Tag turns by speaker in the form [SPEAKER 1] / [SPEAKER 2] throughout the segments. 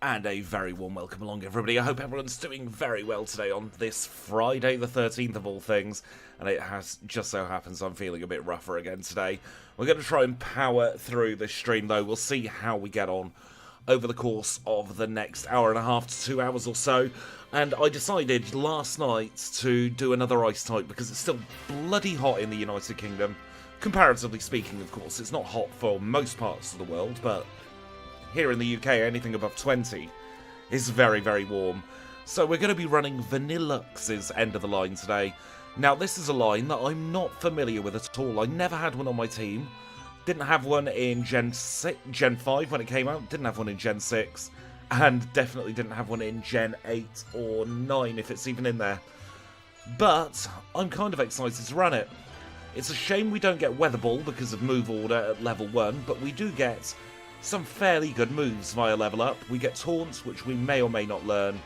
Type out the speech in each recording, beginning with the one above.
[SPEAKER 1] And a very warm welcome along, everybody. I hope everyone's doing very well today on this Friday the 13th of all things. And it has just so happens I'm feeling a bit rougher again today. We're going to try and power through this stream, though. We'll see how we get on over the course of the next hour and a half to 2 hours or so. And I decided last night to do another ice type because it's still bloody hot in the United Kingdom. Comparatively speaking, of course. It's not hot for most parts of the world, but here in the UK, anything above 20 is very, very warm. So we're going to be running VANILLUXE's end of the line today. Now, this is a line that I'm not familiar with at all. I never had one on my team. Didn't have one in Gen 5 when it came out. Didn't have one in Gen 6. And definitely didn't have one in Gen 8 or 9, if it's even in there. But I'm kind of excited to run it. It's a shame we don't get Weather Ball because of move order at level 1, but we do get some fairly good moves via level up. We get Taunt, which we may or may not learn.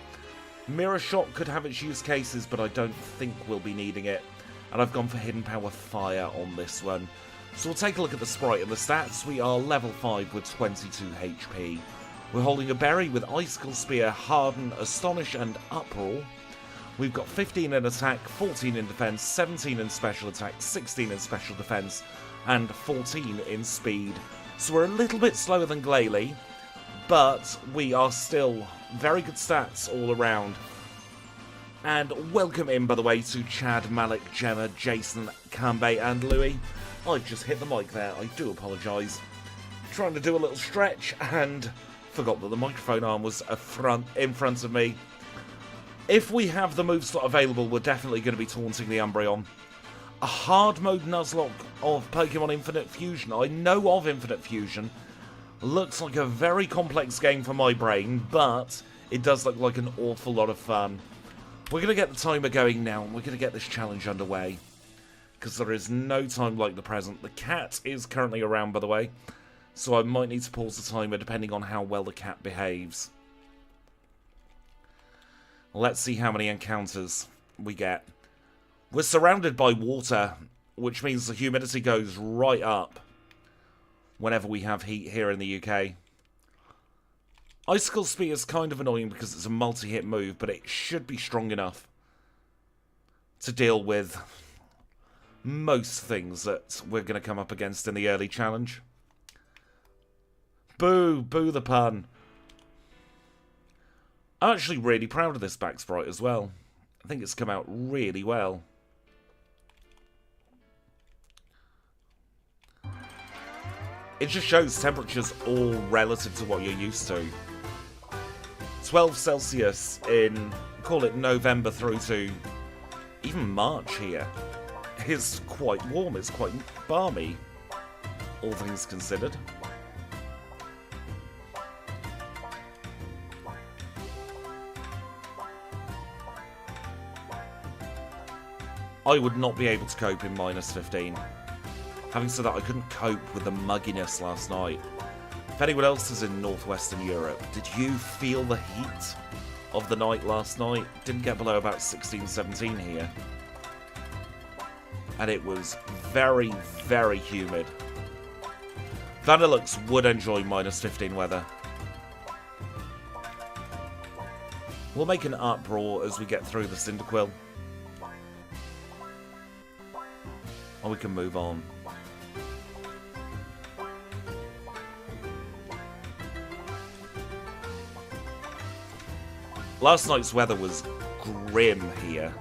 [SPEAKER 1] Mirror Shot could have its use cases, but I don't think we'll be needing it. And I've gone for Hidden Power Fire on this one. So we'll take a look at the sprite and the stats. We are level 5 with 22 HP. We're holding a berry with Icicle Spear, Harden, Astonish and Uproar. We've got 15 in attack, 14 in defense, 17 in special attack, 16 in special defense, and 14 in speed. So we're a little bit slower than Glalie, but we are still very good stats all around. And welcome in, by the way, to Chad, Malik, Gemma, Jason, Kambe, and Louis. I've just hit the mic there, I do apologise. Trying to do a little stretch and forgot that the microphone arm was in front of me. If we have the move slot available, we're definitely going to be taunting the Umbreon. A hard mode Nuzlocke of Pokemon Infinite Fusion. I know of Infinite Fusion. Looks like a very complex game for my brain, but it does look like an awful lot of fun. We're going to get the timer going now, and we're going to get this challenge underway. Because there is no time like the present. The cat is currently around, by the way, so I might need to pause the timer depending on how well the cat behaves. Let's see how many encounters we get. We're surrounded by water, which means the humidity goes right up whenever we have heat here in the UK. Icicle Spear is kind of annoying because it's a multi-hit move, but it should be strong enough to deal with most things that we're going to come up against in the early challenge. Boo! Boo the pun. I'm actually really proud of this back sprite as well. I think it's come out really well. It just shows temperatures all relative to what you're used to. 12 Celsius in, call it November through to even March here, is quite warm, it's quite balmy, all things considered. I would not be able to cope in minus 15. Having said that, I couldn't cope with the mugginess last night. If anyone else is in northwestern Europe, did you feel the heat of the night last night? Didn't get below about 16, 17 here. And it was very, very humid. VANILLUXE would enjoy minus 15 weather. We'll make an uproar as we get through the Cyndaquil. And we can move on. Last night's weather was grim here.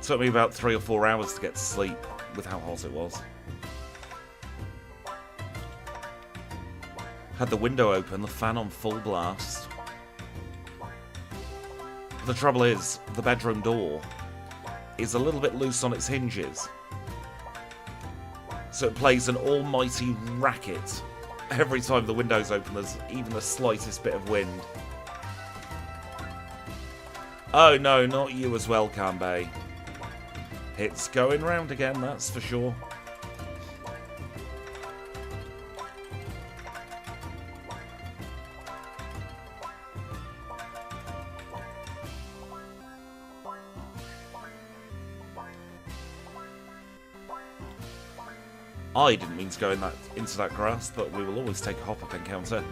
[SPEAKER 1] Took me about 3 or 4 hours to get to sleep with how hot it was. Had the window open, the fan on full blast. The trouble is, the bedroom door is a little bit loose on its hinges. So it plays an almighty racket every time the window's open, there's even the slightest bit of wind. Oh no, not you as well, Kanbe. It's going round again, that's for sure. I didn't mean to go into that grass, but we will always take a hop-up encounter.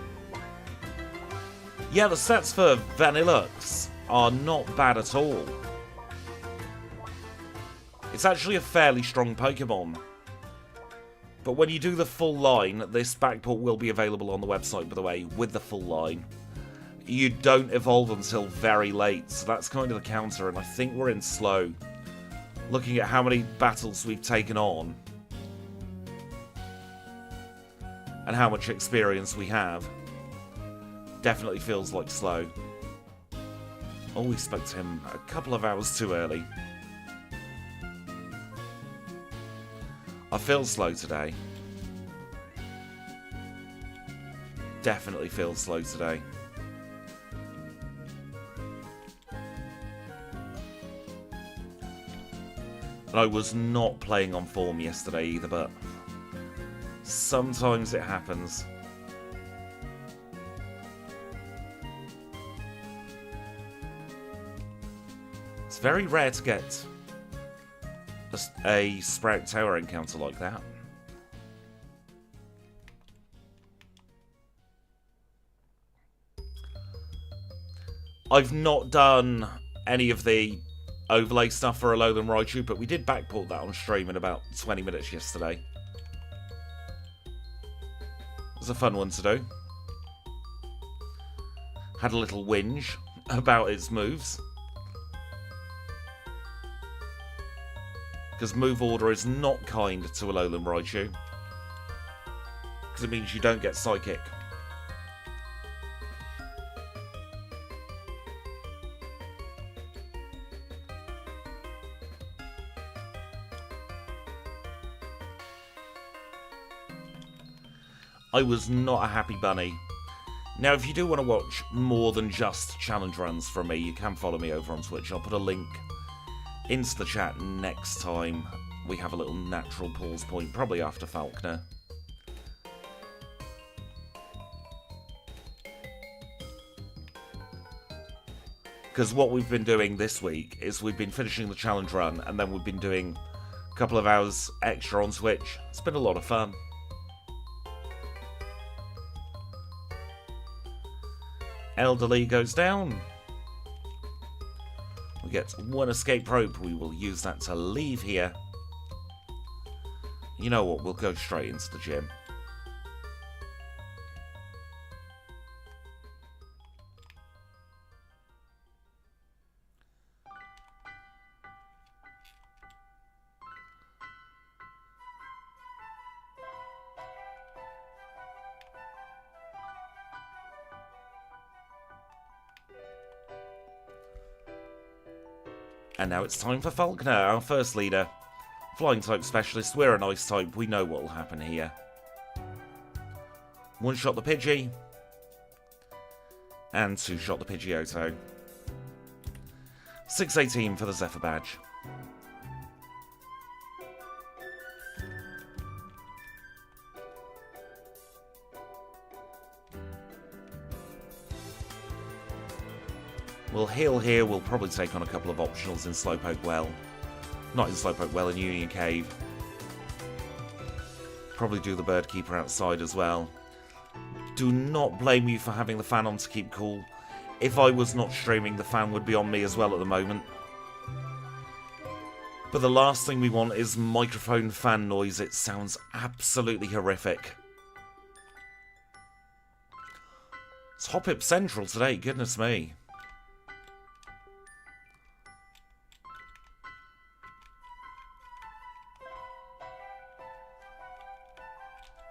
[SPEAKER 1] Yeah, the stats for VANILLUXE are not bad at all. It's actually a fairly strong Pokemon. But when you do the full line, this backport will be available on the website, by the way, with the full line. You don't evolve until very late, so that's kind of the counter, and I think we're in slow. Looking at how many battles we've taken on, and how much experience we have, definitely feels like slow. Oh, we spoke to him a couple of hours too early. I feel slow today. Definitely feel slow today. And I was not playing on form yesterday either, but sometimes it happens. It's very rare to get a Sprout Tower encounter like that. I've not done any of the overlay stuff for Alolan Raichu, but we did backport that on stream in about 20 minutes yesterday. It was a fun one to do. Had a little whinge about its moves. Because move order is not kind to Alolan Raichu. Because it means you don't get Psychic. I was not a happy bunny. Now, if you do want to watch more than just challenge runs from me, you can follow me over on Twitch. I'll put a link into the chat next time we have a little natural pause point, probably after Falconer. Because what we've been doing this week is we've been finishing the challenge run, and then we've been doing a couple of hours extra on Twitch. It's been a lot of fun. Elderly goes down. We get one escape rope. We will use that to leave here. You know what? We'll go straight into the gym. And now it's time for Falconer, our first leader. Flying type specialist, we're an ice type, we know what will happen here. One shot the Pidgey. And two shot the Pidgeotto. 618 for the Zephyr badge. We'll heal here, we'll probably take on a couple of optionals in Slowpoke Well. Not in Slowpoke Well, in Union Cave. Probably do the Bird Keeper outside as well. Do not blame you for having the fan on to keep cool. If I was not streaming, the fan would be on me as well at the moment. But the last thing we want is microphone fan noise. It sounds absolutely horrific. It's Hoppip Central today, goodness me.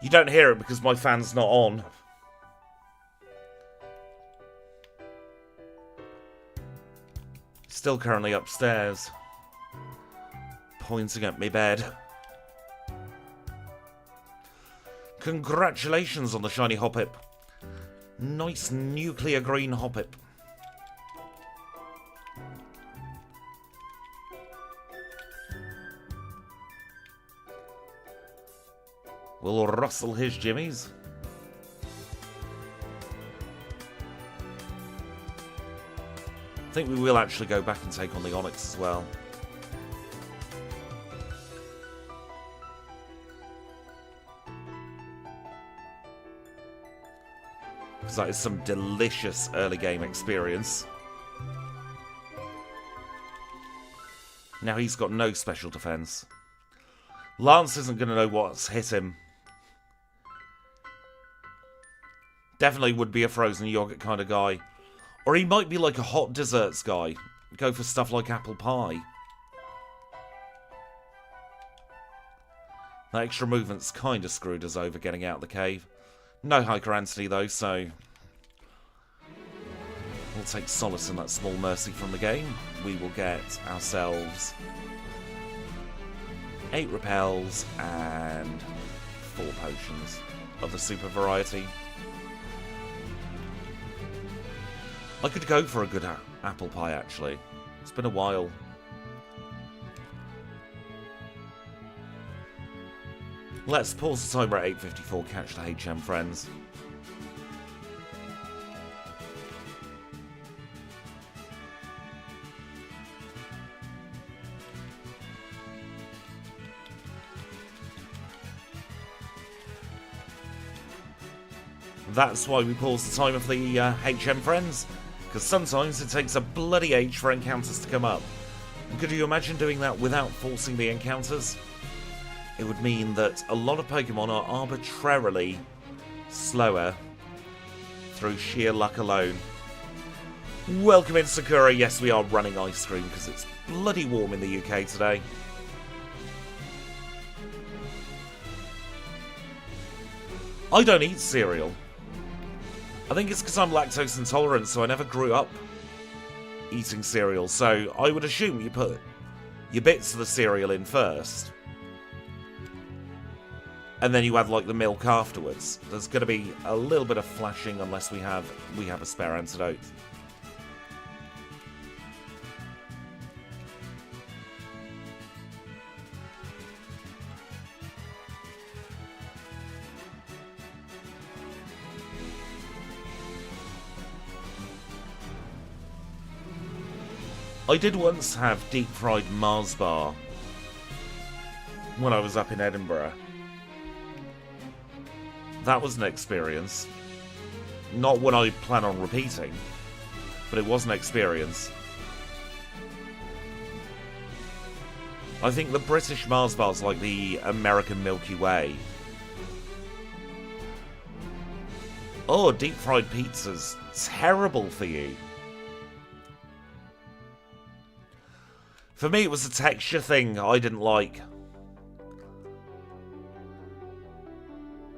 [SPEAKER 1] You don't hear it because my fan's not on. Still currently upstairs. Pointing at me bed. Congratulations on the shiny Hoppip. Nice nuclear green Hoppip. We'll rustle his jimmies. I think we will actually go back and take on the Onyx as well. because that is some delicious early game experience. Now he's got no special defense. Lance isn't going to know what's hit him. Definitely would be a frozen yogurt kind of guy. Or he might be like a hot desserts guy. Go for stuff like apple pie. That extra movement's kind of screwed us over getting out of the cave. No Hiker Anthony though, so we'll take solace in that small mercy from the game. We will get ourselves 8 repels and 4 potions of the super variety. I could go for a good apple pie, actually. It's been a while. Let's pause the timer at 8:54, catch the HM friends. That's why we pause the timer for the HM friends. Because sometimes it takes a bloody age for encounters to come up. And could you imagine doing that without forcing the encounters? It would mean that a lot of Pokemon are arbitrarily slower through sheer luck alone. Welcome in, Sakura. Yes, we are running ice cream because it's bloody warm in the UK today. I don't eat cereal. I think it's because I'm lactose intolerant, so I never grew up eating cereal. So I would assume you put your bits of the cereal in first, and then you add like the milk afterwards. There's going to be a little bit of flashing unless we have a spare antidote. I did once have deep-fried Mars bar when I was up in Edinburgh. That was an experience. Not one I plan on repeating, but it was an experience. I think the British Mars bar's like the American Milky Way. Oh, deep-fried pizza's terrible for you. For me, it was a texture thing I didn't like.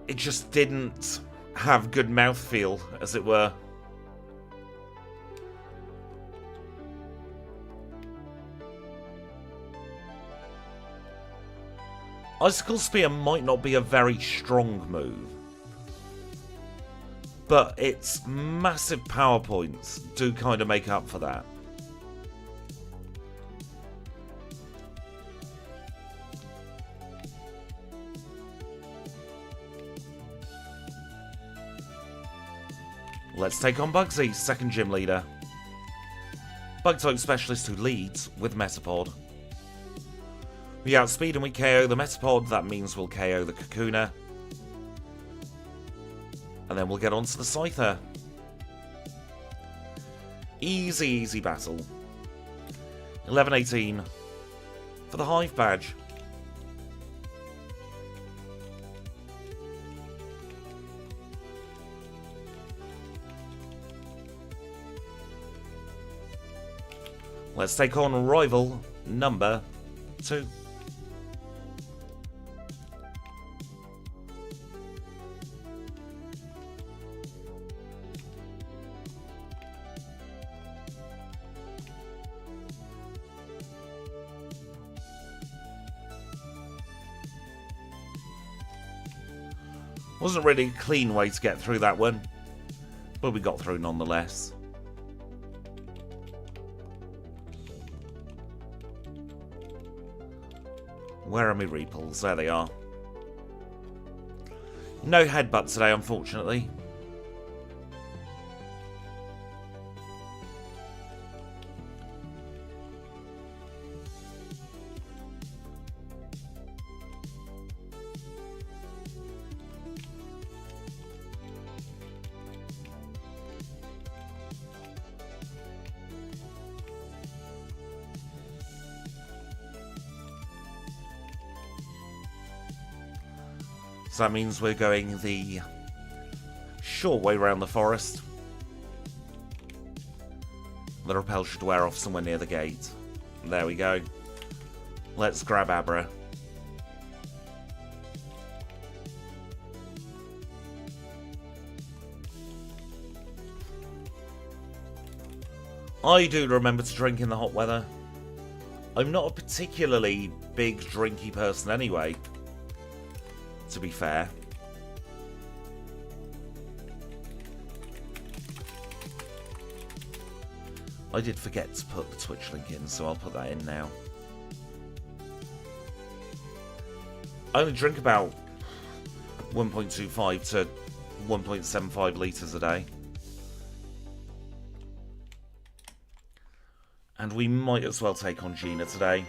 [SPEAKER 1] It just didn't have good mouthfeel, as it were. Icicle Spear might not be a very strong move, but its massive power points do kind of make up for that. Let's take on Bugsy, second gym leader. Bug-type specialist who leads with Metapod. We outspeed and we KO the Metapod, that means we'll KO the Kakuna. And then we'll get on to the Scyther. Easy, easy battle. 11-18 for the Hive badge. Let's take on rival number 2. Wasn't really a clean way to get through that one, but we got through nonetheless. Where are my repulls? There they are. No headbutt today, unfortunately. So that means we're going the short way around the forest. The rappel should wear off somewhere near the gate. There we go. Let's grab Abra. I do remember to drink in the hot weather. I'm not a particularly big drinky person anyway, to be fair. I did forget to put the Twitch link in, so I'll put that in now. I only drink about 1.25 to 1.75 litres a day. And we might as well take on Gina today.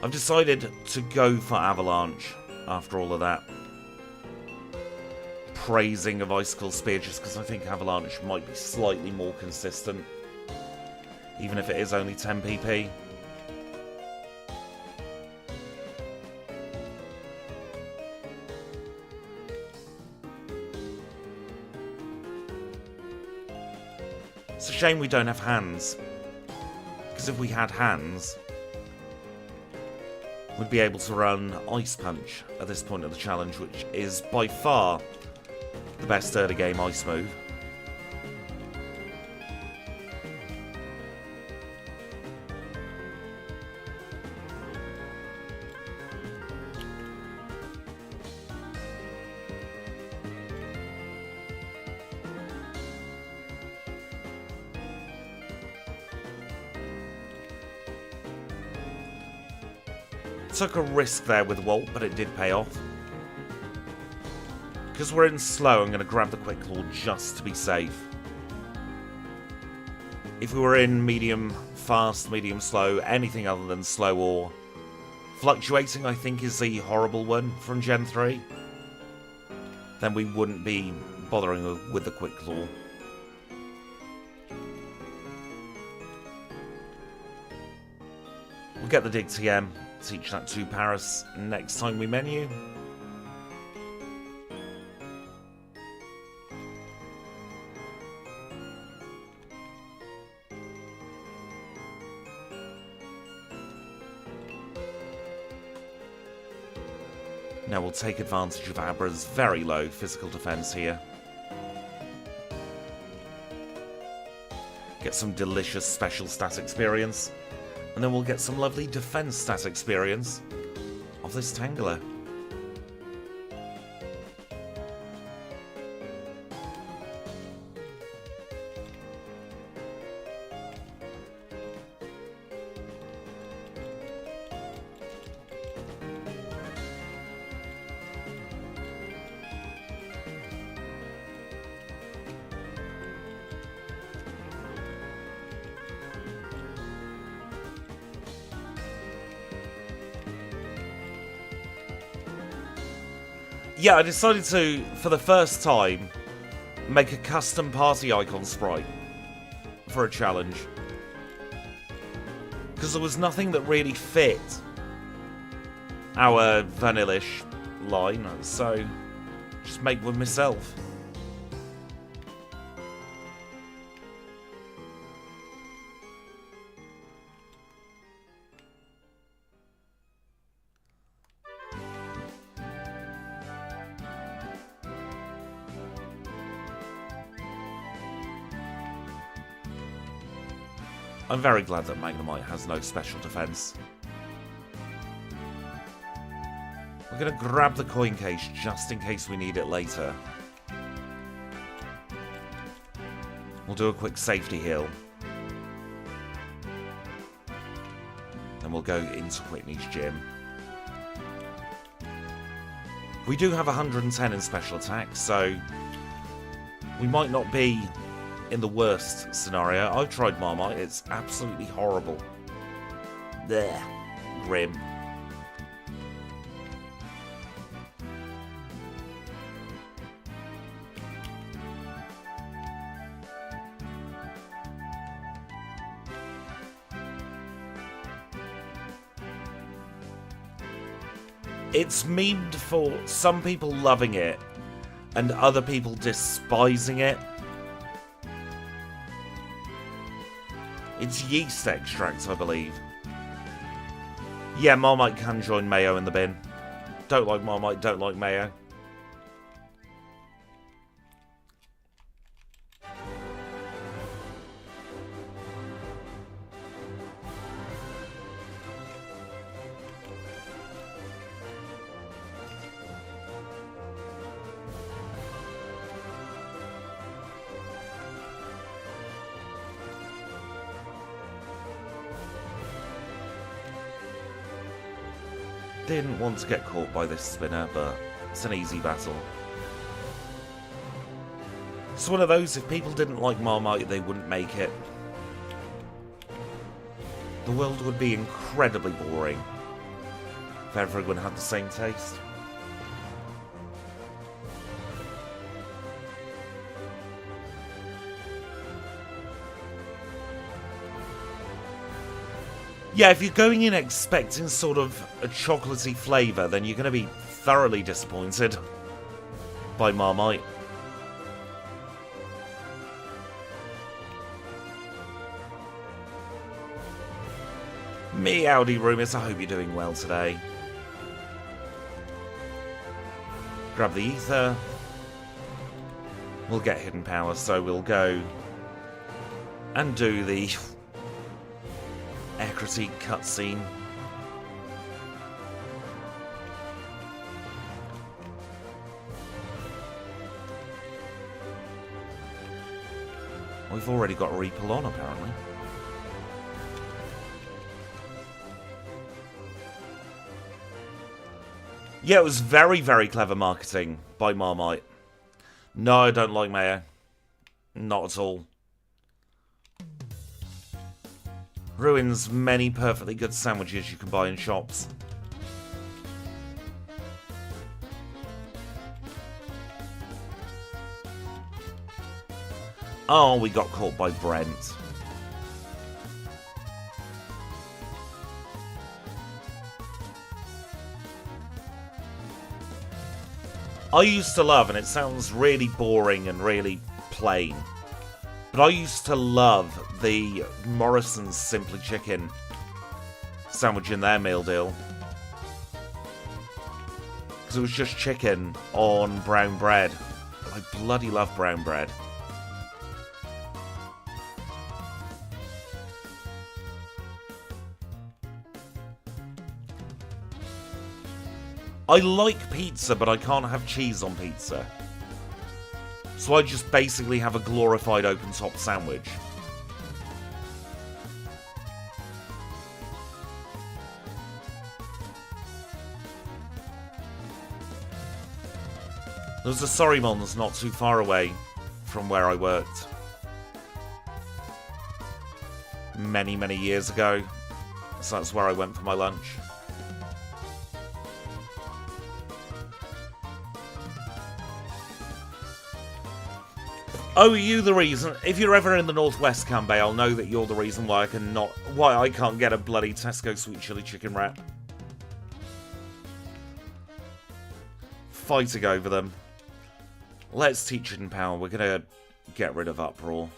[SPEAKER 1] I've decided to go for Avalanche after all of that praising of Icicle Spear, just because I think Avalanche might be slightly more consistent, even if it is only 10 PP. It's a shame we don't have hands, because if we had hands, we'd be able to run Ice Punch at this point of the challenge, which is by far the best early game ice move. Took a risk there with Walt, but it did pay off. Because we're in slow, I'm going to grab the Quick Claw just to be safe. If we were in medium fast, medium slow, anything other than slow or fluctuating, I think is the horrible one from Gen 3, then we wouldn't be bothering with the Quick Claw. We'll get the Dig TM. Teach that to Paris next time we menu. Now we'll take advantage of Abra's very low physical defense here. Get some delicious special stat experience. And then we'll get some lovely defense stat experience of this Tangela. Yeah, I decided to, for the first time, make a custom party icon sprite for a challenge. Because there was nothing that really fit our Vanillish line, so just make one myself. I'm very glad that Magnemite has no special defense. We're going to grab the coin case just in case we need it later. We'll do a quick safety heal. Then we'll go into Whitney's gym. We do have 110 in special attack, so we might not be in the worst scenario. I've tried Marmite, it's absolutely horrible. There, grim. It's memed for some people loving it and other people despising it. It's yeast extracts, I believe. Yeah, Marmite can join mayo in the bin. Don't like Marmite, don't like mayo. Didn't want to get caught by this spinner, but it's an easy battle. It's one of those, if people didn't like Marmite, they wouldn't make it. The world would be incredibly boring if everyone had the same taste. Yeah, if you're going in expecting sort of a chocolatey flavour, then you're going to be thoroughly disappointed by Marmite. Me, Audi Roomis, I hope you're doing well today. Grab the ether. We'll get hidden power, so we'll go and do the air critique cutscene. We've already got Reaper on, apparently. Yeah, it was very, very clever marketing by Marmite. No, I don't like mayo. Not at all. Ruins many perfectly good sandwiches you can buy in shops. Oh, we got caught by Brent. I used to love, and it sounds really boring and really plain, but I used to love the Morrison's Simply Chicken sandwich in their meal deal. Because it was just chicken on brown bread. I bloody love brown bread. I like pizza, but I can't have cheese on pizza. So I just basically have a glorified open-top sandwich. There's a Sorrymon's not too far away from where I worked. Many, many years ago. So that's where I went for my lunch. Oh, are you the reason? If you're ever in the Northwest, Cambay, I'll know that you're the reason why I can't get a bloody Tesco sweet chili chicken wrap. Fighting over them. Let's teach it in power. We're gonna get rid of Uproar.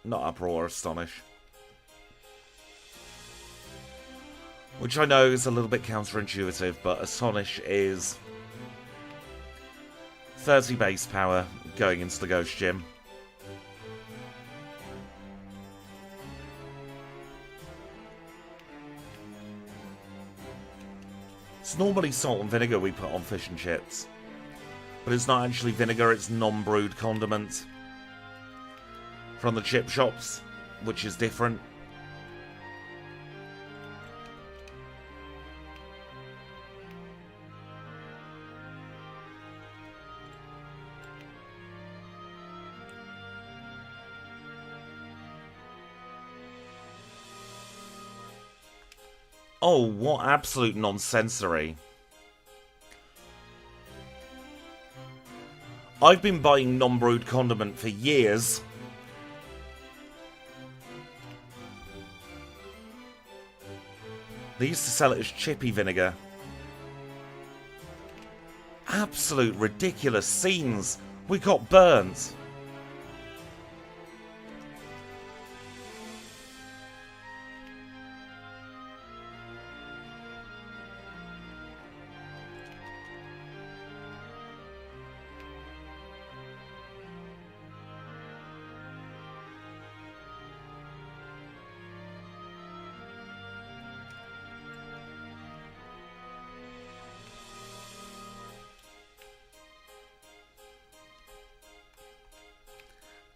[SPEAKER 1] Not Uproar, Astonish. Which I know is a little bit counterintuitive, but Astonish is 30 base power going into the Ghost Gym. It's normally salt and vinegar we put on fish and chips. But it's not actually vinegar, it's non-brewed condiment from the chip shops, which is different. Oh, what absolute nonsensery. I've been buying non-brewed condiment for years. They used to sell it as chippy vinegar. Absolute ridiculous scenes. We got burnt.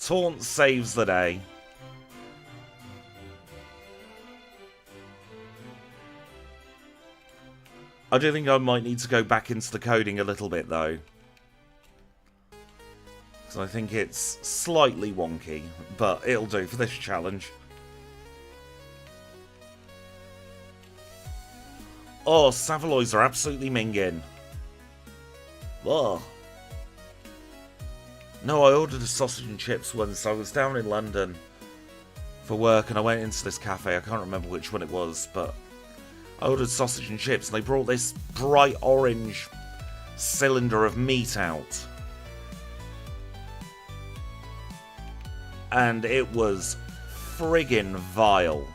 [SPEAKER 1] Taunt saves the day. I do think I might need to go back into the coding a little bit, though. Because I think it's slightly wonky, but it'll do for this challenge. Oh, Savaloys are absolutely minging. Ugh. No, I ordered a sausage and chips once. I was down in London for work and I went into this cafe. I can't remember which one it was, but I ordered sausage and chips and they brought this bright orange cylinder of meat out. And it was friggin' vile.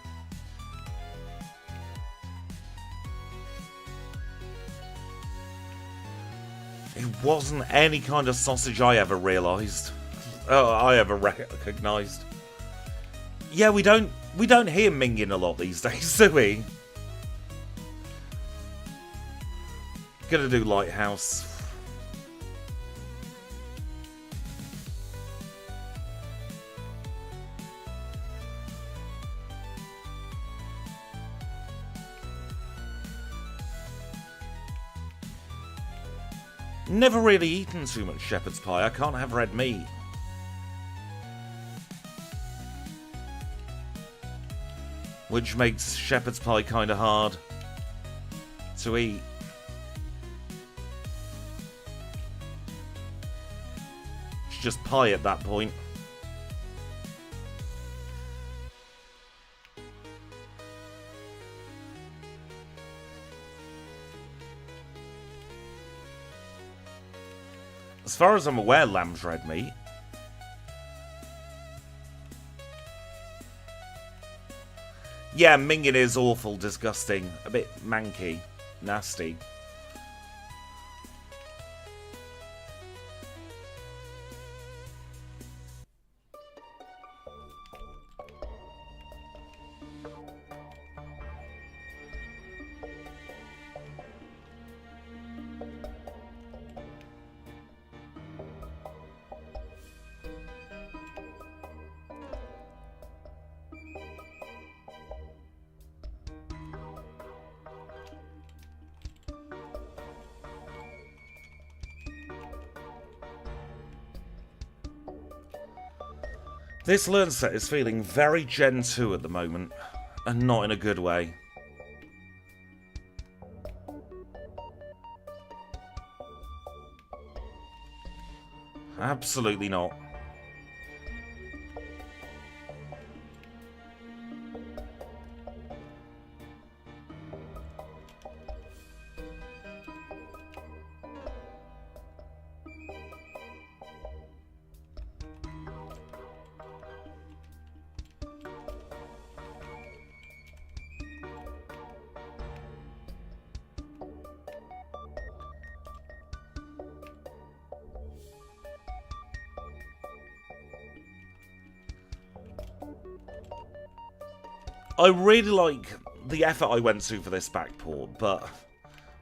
[SPEAKER 1] It wasn't any kind of sausage I ever realised. Oh, I ever recognised. Yeah, we don't hear minging a lot these days, do we? Gonna do Lighthouse. Never really eaten too much shepherd's pie. I can't have red meat. Which makes shepherd's pie kind of hard to eat. It's just pie at that point. As far as I'm aware, lamb's red meat. Yeah, minging is awful, disgusting, a bit manky, nasty. This learn set is feeling very Gen 2 at the moment, and not in a good way. Absolutely not. I really like the effort I went to for this backport, but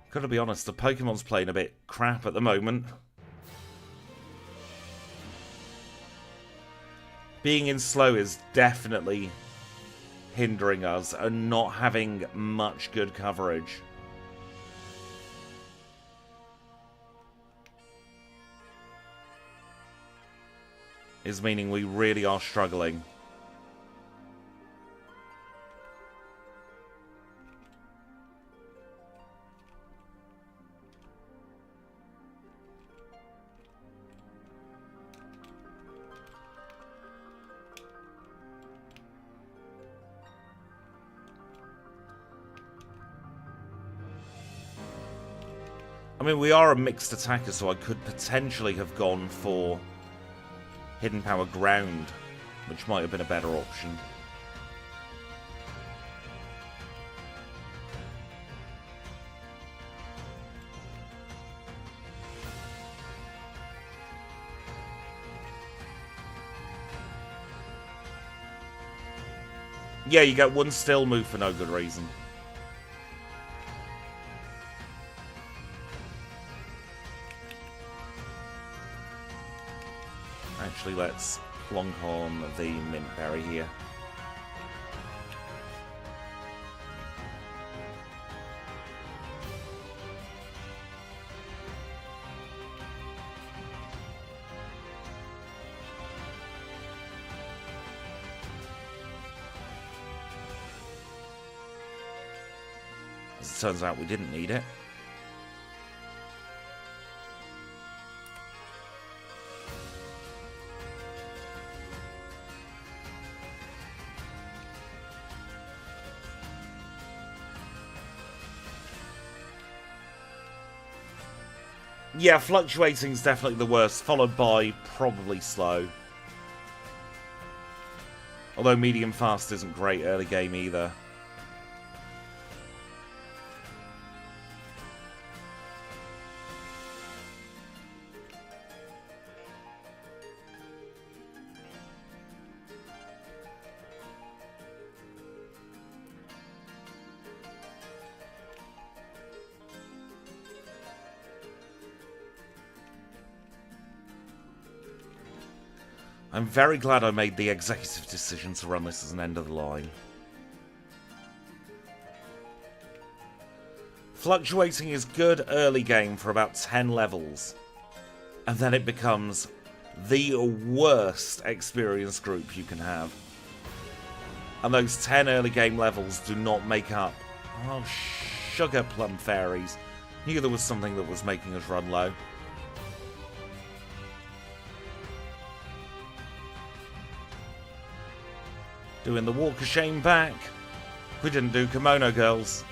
[SPEAKER 1] gotta be honest, the Pokemon's playing a bit crap at the moment. Being in slow is definitely hindering us and not having much good coverage. Is meaning we really are struggling. mean, we are a mixed attacker, so I could potentially have gone for Hidden Power Ground, which might have been a better option. Yeah, you get one still move for no good reason. Actually, let's plonk on the Mint Berry here. As it turns out, we didn't need it. Yeah, fluctuating is definitely the worst, followed by probably slow. Although medium fast isn't great early game either. I'm very glad I made the executive decision to run this as an end of the line. Fluctuating is good early game for about 10 levels. And then it becomes the worst experienced group you can have. And those 10 early game levels do not make up. Oh, sugar plum fairies. Knew there was something that was making us run low. Doing the walk of shame back. We didn't do kimono girls.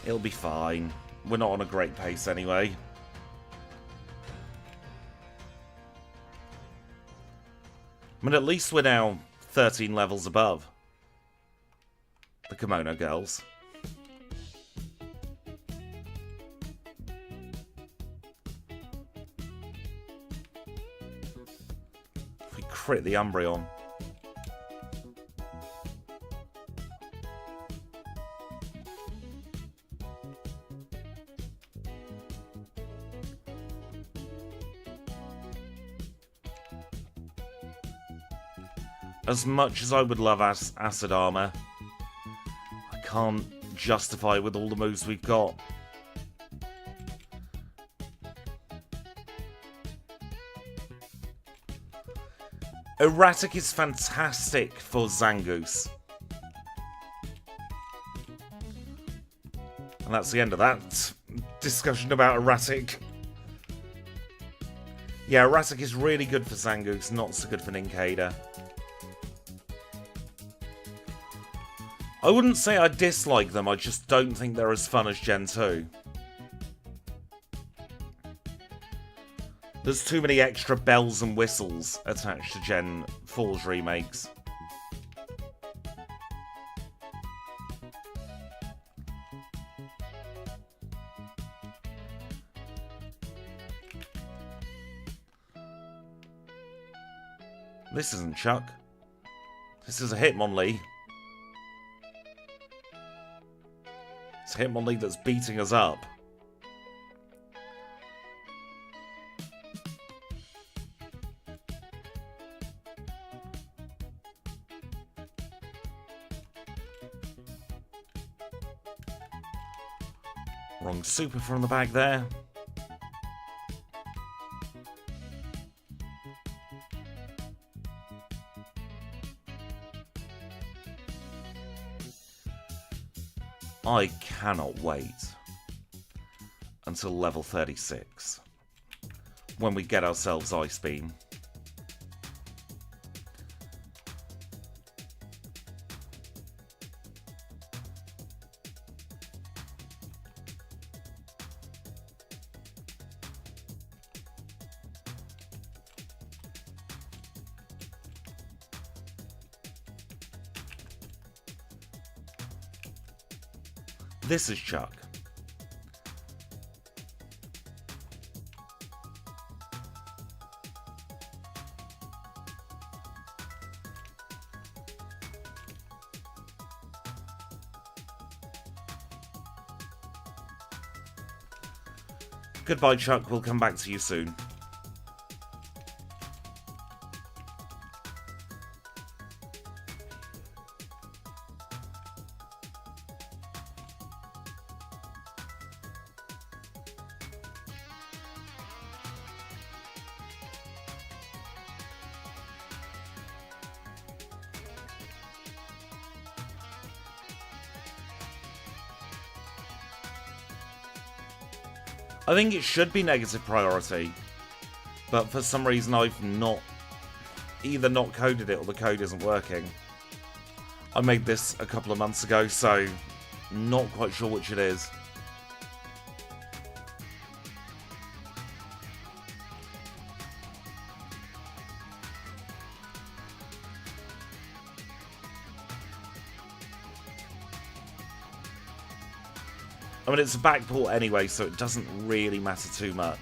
[SPEAKER 1] It'll be fine. We're not on a great pace anyway. I mean, at least we're now 13 levels above the kimono girls. If we crit the Umbreon. As much as I would love Acid Armor, I can't justify it with all the moves we've got. Erratic is fantastic for Zangoose. And that's the end of that discussion about Erratic. Yeah, Erratic is really good for Zangoose, not so good for Nincada. I wouldn't say I dislike them, I just don't think they're as fun as Gen 2. There's too many extra bells and whistles attached to Gen 4's remakes. This isn't Chuck. This is a Hitmonlee. It's Hitmonlee that's beating us up. Wrong super from the back there. I cannot wait until level 36 when we get ourselves Ice Beam. This is Chuck. Goodbye, Chuck. We'll come back to you soon. I think it should be negative priority, but for some reason I've either not coded it or the code isn't working. I made this a couple of months ago, so not quite sure which it is. I mean, it's a backport anyway, so it doesn't really matter too much.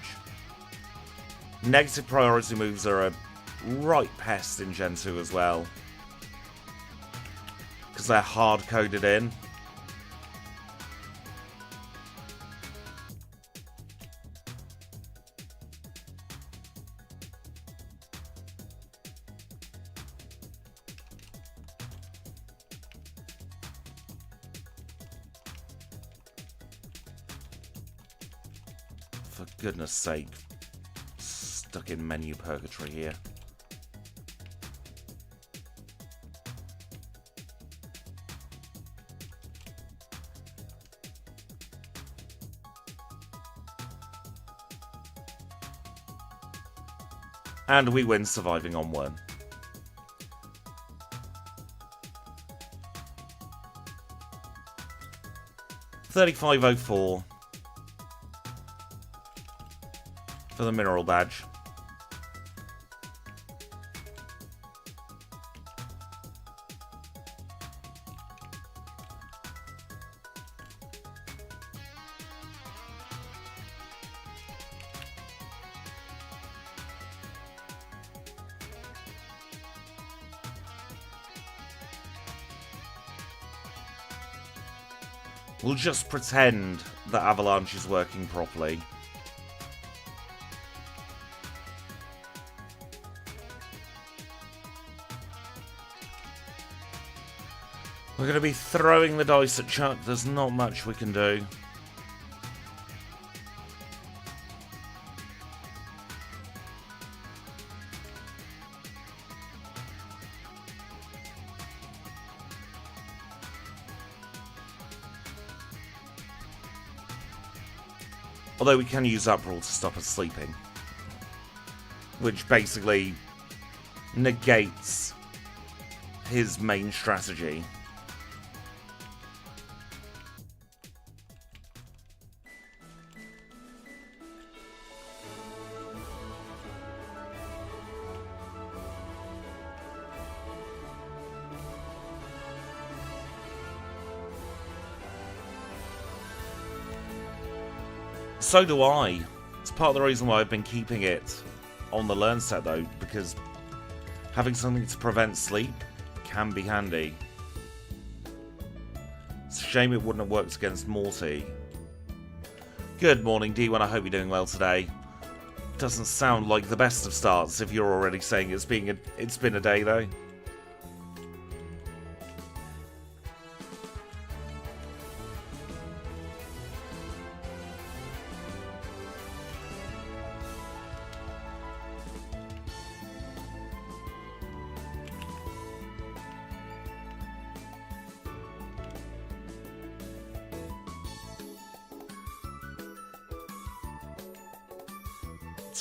[SPEAKER 1] Negative priority moves are a right pest in Gen 2 as well, because they're hard-coded in. For goodness sake, stuck in menu purgatory here. And we win surviving on one. $35.04 for the mineral badge. We'll just pretend that Avalanche is working properly. We're going to be throwing the dice at Chuck. There's not much we can do. Although we can use Uproar to stop us sleeping, which basically negates his main strategy. So do I. It's part of the reason why I've been keeping it on the learn set though, because having something to prevent sleep can be handy. It's a shame it wouldn't have worked against Morty. Good morning, D1. I hope you're doing well today. Doesn't sound like the best of starts if you're already saying it's been a day though.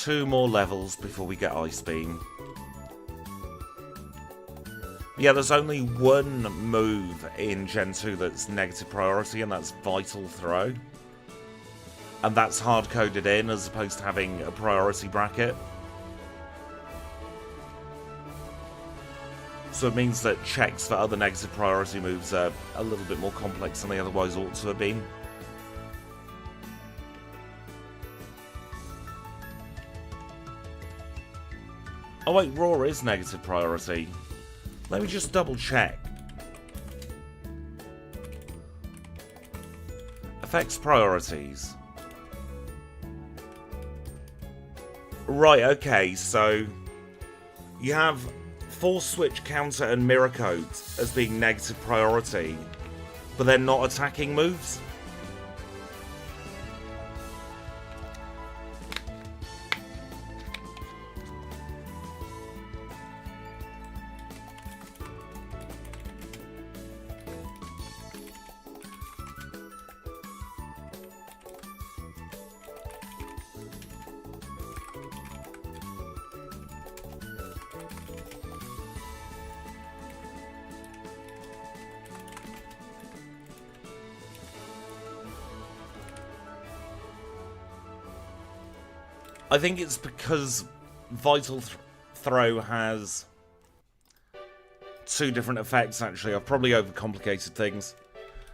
[SPEAKER 1] 2 more levels before we get Ice Beam. Yeah, there's only one move in Gen 2 that's negative priority, and that's Vital Throw. And that's hard-coded in, as opposed to having a priority bracket. So it means that checks for other negative priority moves are a little bit more complex than they otherwise ought to have been. Oh wait, Raw is negative priority. Let me just double check. Affects priorities. Right, okay, so you have Force Switch, Counter, and Mirror Codes as being negative priority, but they're not attacking moves? I think it's because Vital Throw has 2 different effects, actually. I've probably overcomplicated things.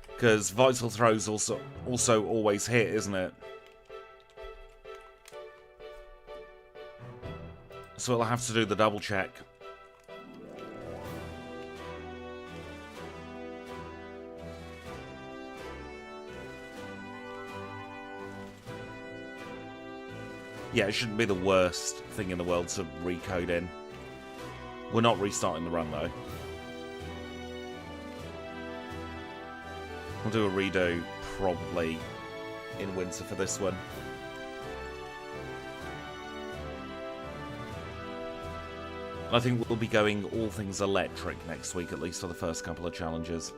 [SPEAKER 1] Because Vital Throw's also always hit, isn't it? So I'll have to do the double check. Yeah, it shouldn't be the worst thing in the world to recode in. We're not restarting the run, though. We'll do a redo, probably, in winter for this one. I think we'll be going all things electric next week, at least for the first couple of challenges.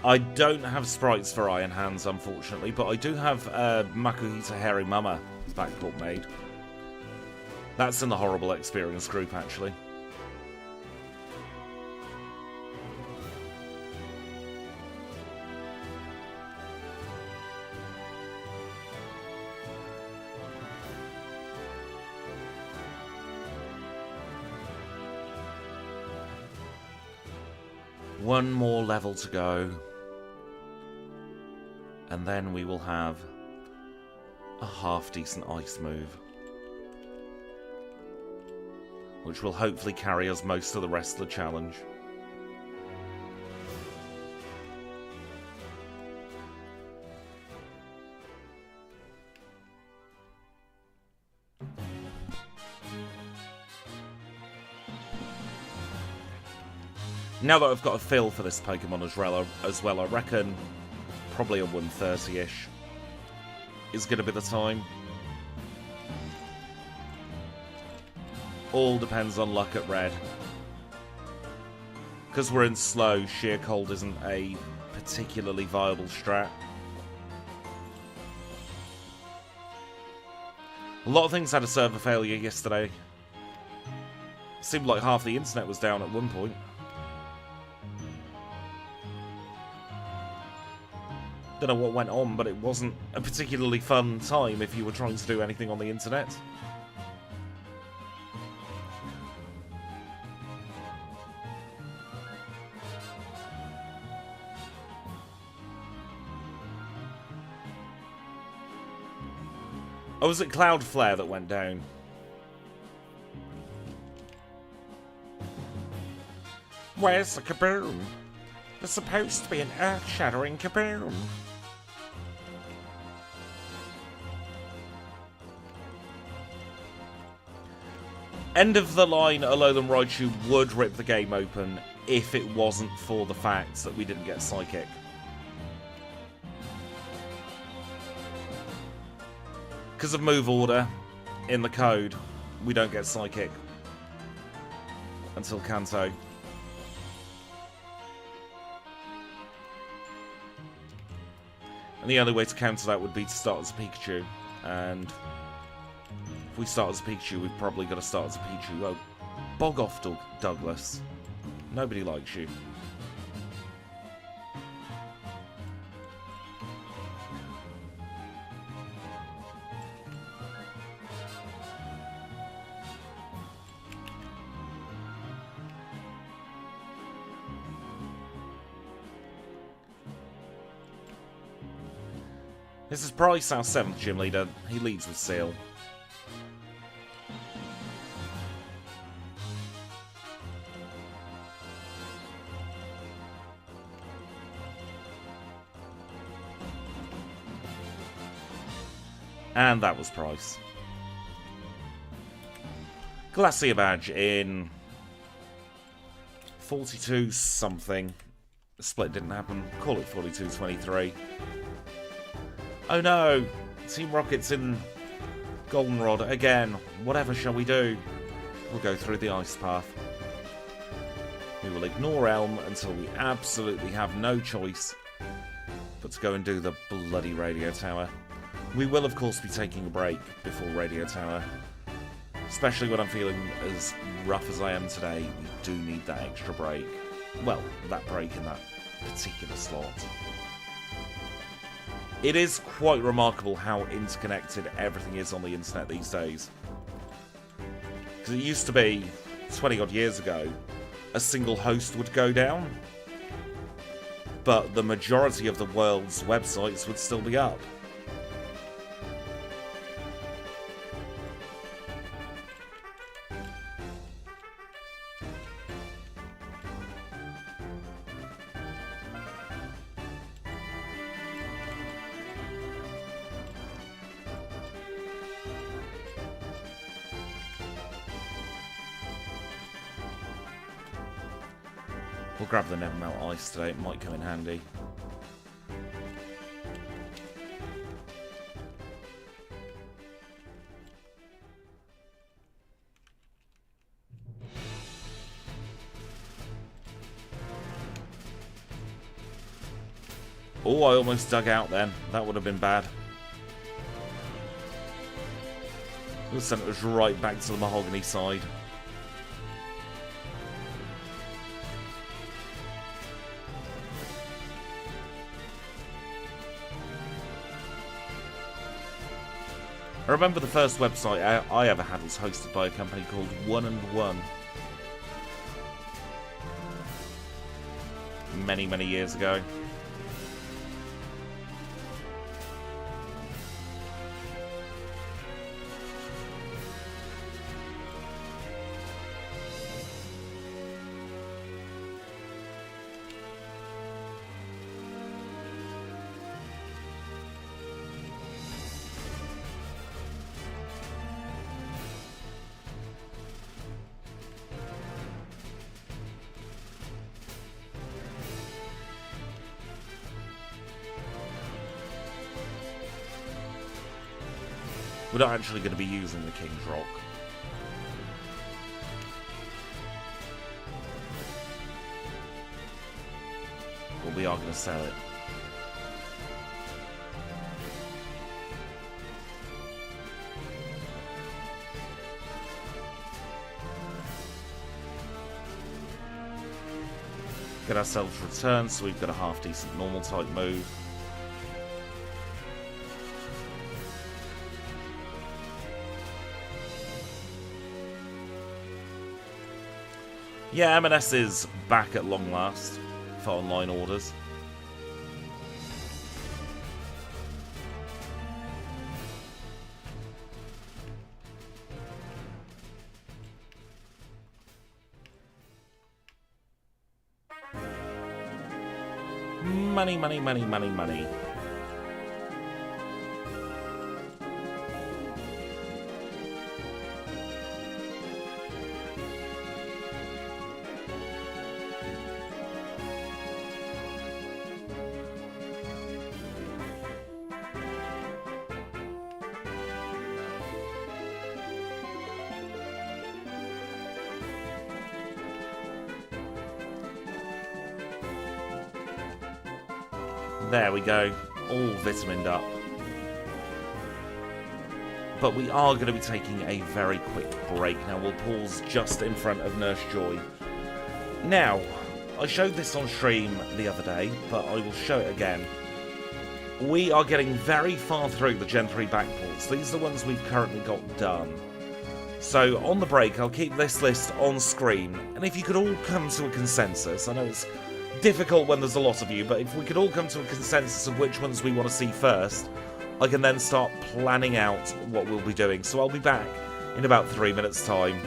[SPEAKER 1] I don't have sprites for Iron Hands, unfortunately, but I do have Makuhita Hairy Mama backport made. That's in the Horrible Experience group, actually. One more level to go. And then we will have a half-decent ice move, which will hopefully carry us most of the rest of the challenge. Now that I've got a feel for this Pokemon as well, I reckon probably a 130-ish is going to be the time. All depends on luck at red. Because we're in slow, Sheer Cold isn't a particularly viable strat. A lot of things had a server failure yesterday. Seemed like half the internet was down at one point. Don't know what went on, but it wasn't a particularly fun time if you were trying to do anything on the internet. Oh, was it Cloudflare that went down? Where's the kaboom? There's supposed to be an earth-shattering kaboom. End of the line, Alolan Raichu would rip the game open if it wasn't for the fact that we didn't get Psychic. Because of move order in the code, we don't get Psychic until Kanto. And the only way to counter that would be to start as a Pikachu. And if we start as a Pikachu, we've probably got to start as a Pikachu. Oh, bog off, Douglas. Nobody likes you. This is Bryce, our 7th gym leader. He leads with Seal. And that was Price. Glacier badge in 42 something. The split didn't happen. Call it 42-23. Oh no! Team Rocket's in Goldenrod again. Whatever shall we do? We'll go through the ice path. We will ignore Elm until we absolutely have no choice but to go and do the bloody radio tower. We will, of course, be taking a break before radio tower. Especially when I'm feeling as rough as I am today, we do need that extra break. Well, that break in that particular slot. It is quite remarkable how interconnected everything is on the internet these days. Because it used to be, 20 odd years ago, a single host would go down, but the majority of the world's websites would still be up. We'll grab the Never Melt Ice today, it might come in handy. Oh, I almost dug out then. That would have been bad. It would have sent us right back to the mahogany side. I remember the first website I ever had was hosted by a company called 1 and 1. Many, many years ago. We're not actually going to be using the King's Rock. But we are going to sell it. Get ourselves returned, so we've got a half-decent normal type move. Yeah, M&S is back at long last for online orders. Money, money, money, money, money. There we go. All vitamined up. But we are going to be taking a very quick break. Now, we'll pause just in front of Nurse Joy. Now, I showed this on stream the other day, but I will show it again. We are getting very far through the Gen 3 backports. These are the ones we've currently got done. So, on the break, I'll keep this list on screen. And if you could all come to a consensus, I know it's difficult when there's a lot of you, but if we could all come to a consensus of which ones we want to see first, I can then start planning out what we'll be doing. So I'll be back in about 3 minutes' time.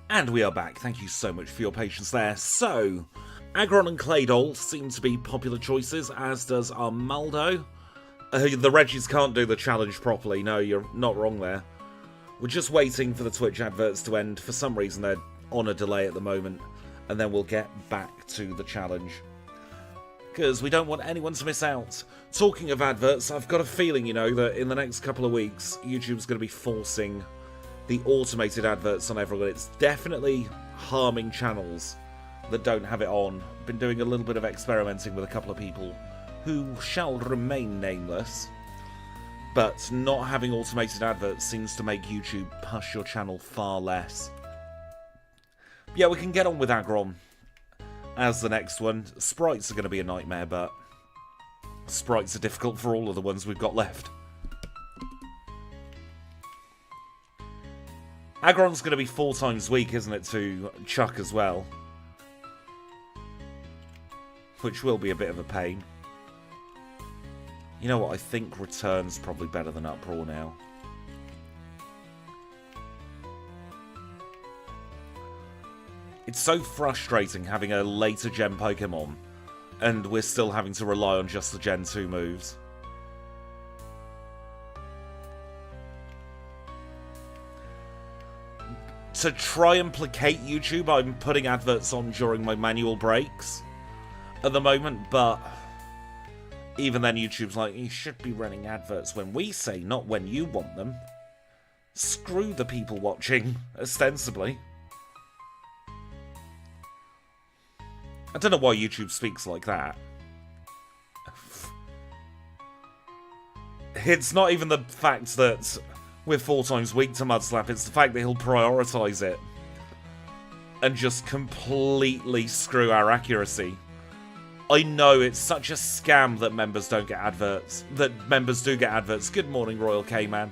[SPEAKER 1] And we are back. Thank you so much for your patience there. So, Aggron and Claydol seem to be popular choices, as does Armaldo. The Reggies can't do the challenge properly. No, you're not wrong there. We're just waiting for the Twitch adverts to end. For some reason, they're on a delay at the moment. And then we'll get back to the challenge. Because we don't want anyone to miss out. Talking of adverts, I've got a feeling, you know, that in the next couple of weeks, YouTube's going to be forcing the automated adverts on everyone. It's definitely harming channels that don't have it on. Been doing a little bit of experimenting with a couple of people who shall remain nameless, but not having automated adverts seems to make YouTube push your channel far less. Yeah, we can get on with Aggron as the next one. Sprites are going to be a nightmare, but sprites are difficult for all of the ones we've got left. Aggron's going to be 4 times weak, isn't it, to Chuck as well? Which will be a bit of a pain. You know what, I think Return's probably better than Uproar now. It's so frustrating having a later gen Pokemon and we're still having to rely on just the Gen 2 moves. To try and placate YouTube, I'm putting adverts on during my manual breaks at the moment, but even then YouTube's like, you should be running adverts when we say, not when you want them. Screw the people watching, ostensibly. I don't know why YouTube speaks like that. It's not even the fact that we're 4 times weak to Mudslap, it's the fact that he'll prioritise it and just completely screw our accuracy. I know it's such a scam that members don't get adverts. That members do get adverts. Good morning, Royal K-Man.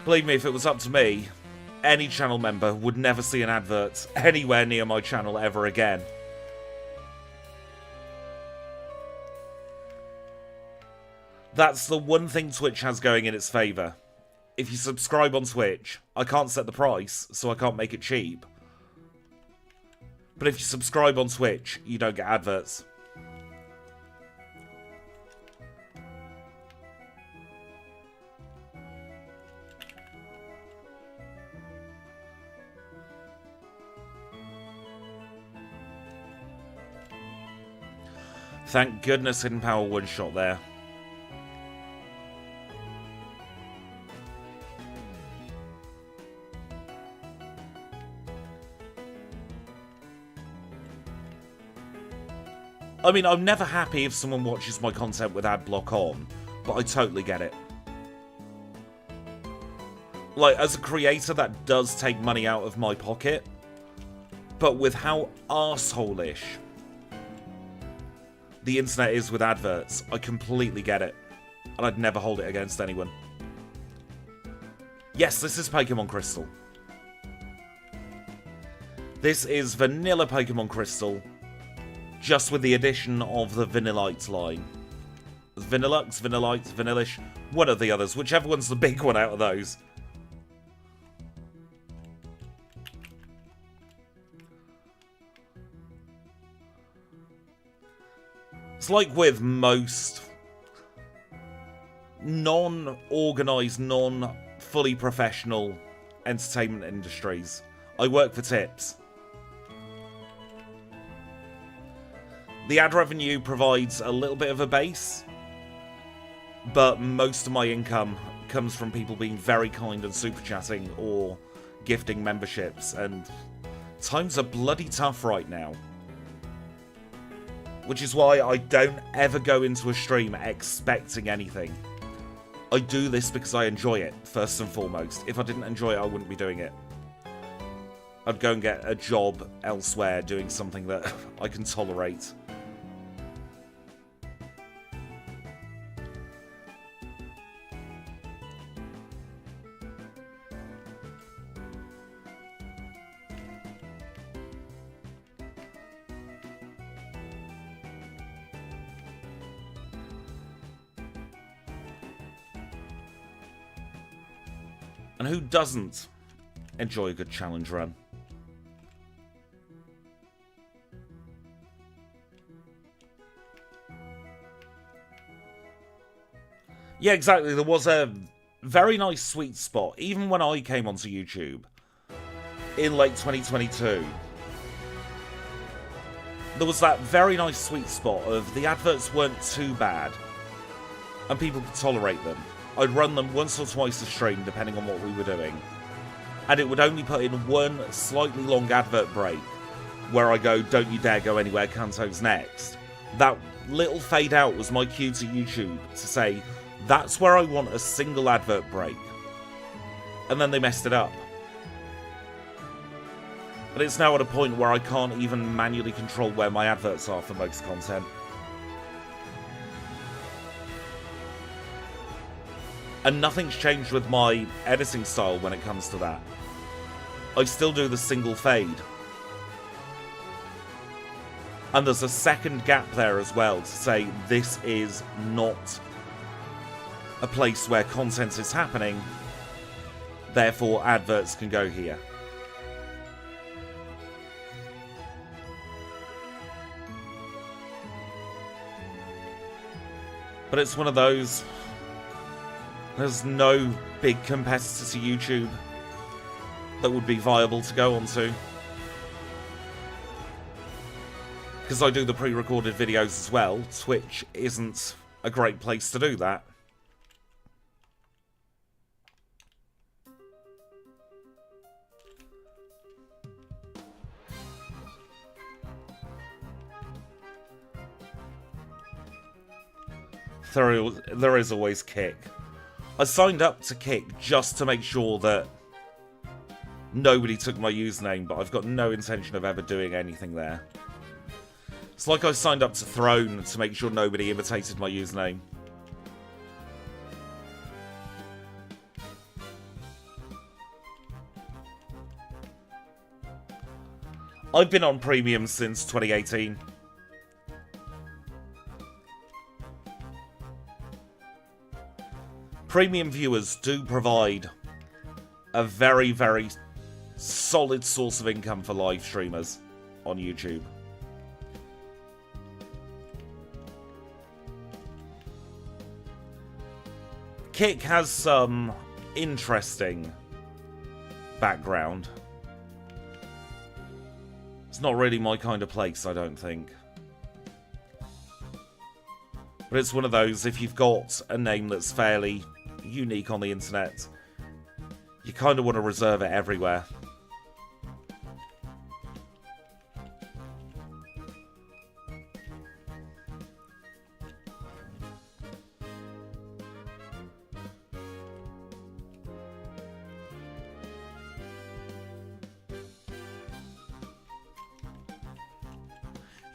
[SPEAKER 1] Believe me, if it was up to me, any channel member would never see an advert anywhere near my channel ever again. That's the one thing Twitch has going in its favour. If you subscribe on Twitch, I can't set the price, so I can't make it cheap. But if you subscribe on Twitch, you don't get adverts. Thank goodness Hidden Power one-shot there. I mean, I'm never happy if someone watches my content with ad block on, but I totally get it. Like, as a creator, that does take money out of my pocket, but with how arsehole-ish the internet is with adverts, I completely get it, and I'd never hold it against anyone. Yes, this is Pokemon Crystal. This is vanilla Pokemon Crystal, just with the addition of the VANILLUXE line. VANILLUXE, VANILLUXE, Vanillish, one of the others, whichever one's the big one out of those. It's like with most non-organised, non-fully professional entertainment industries. I work for tips. The ad revenue provides a little bit of a base, but most of my income comes from people being very kind and super chatting or gifting memberships, and times are bloody tough right now. Which is why I don't ever go into a stream expecting anything. I do this because I enjoy it, first and foremost. If I didn't enjoy it, I wouldn't be doing it. I'd go and get a job elsewhere doing something that I can tolerate. And who doesn't enjoy a good challenge run? Yeah, exactly. There was a very nice sweet spot, even when I came onto YouTube in late 2022. There was that very nice sweet spot of the adverts weren't too bad, and people could tolerate them. I'd run them once or twice a stream, depending on what we were doing. And it would only put in one slightly long advert break, where I go, don't you dare go anywhere, Kanto's next. That little fade out was my cue to YouTube to say, that's where I want a single advert break. And then they messed it up. And it's now at a point where I can't even manually control where my adverts are for most content. And nothing's changed with my editing style when it comes to that. I still do the single fade. And there's a second gap there as well to say this is not a place where content is happening, therefore adverts can go here. But it's one of those... There's no big competitor to YouTube that would be viable to go onto. Because I do the pre-recorded videos as well, Twitch isn't a great place to do that. There is always Kick. I signed up to Kick just to make sure that nobody took my username, but I've got no intention of ever doing anything there. It's like I signed up to Throne to make sure nobody imitated my username. I've been on Premium since 2018. Premium viewers do provide a very, very solid source of income for live streamers on YouTube. Kick has some interesting background. It's not really my kind of place, I don't think. But it's one of those, if you've got a name that's fairly unique on the internet, you kind of want to reserve it everywhere.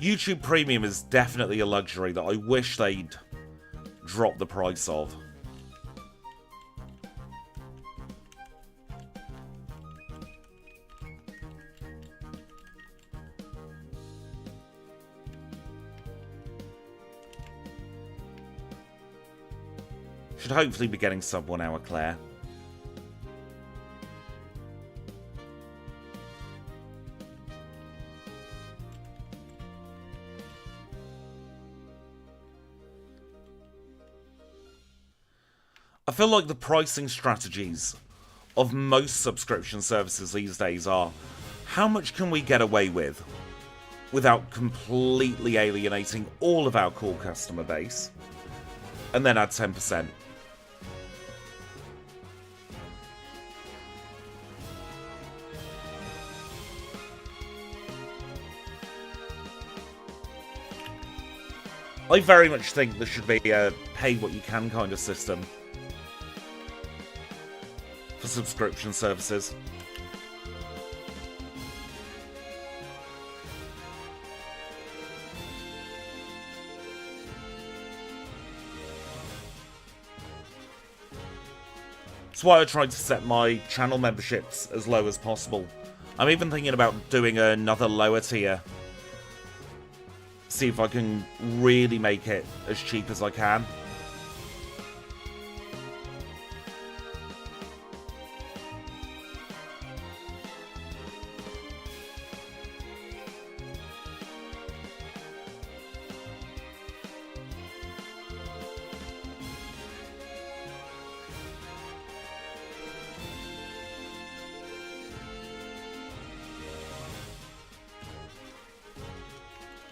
[SPEAKER 1] YouTube Premium is definitely a luxury that I wish they'd drop the price of. Should hopefully be getting sub 1 hour Claire. I feel like the pricing strategies of most subscription services these days are, how much can we get away with without completely alienating all of our core customer base, and then add 10%. I very much think there should be a pay what you can kind of system for subscription services. That's why I tried to set my channel memberships as low as possible. I'm even thinking about doing another lower tier. See if I can really make it as cheap as I can.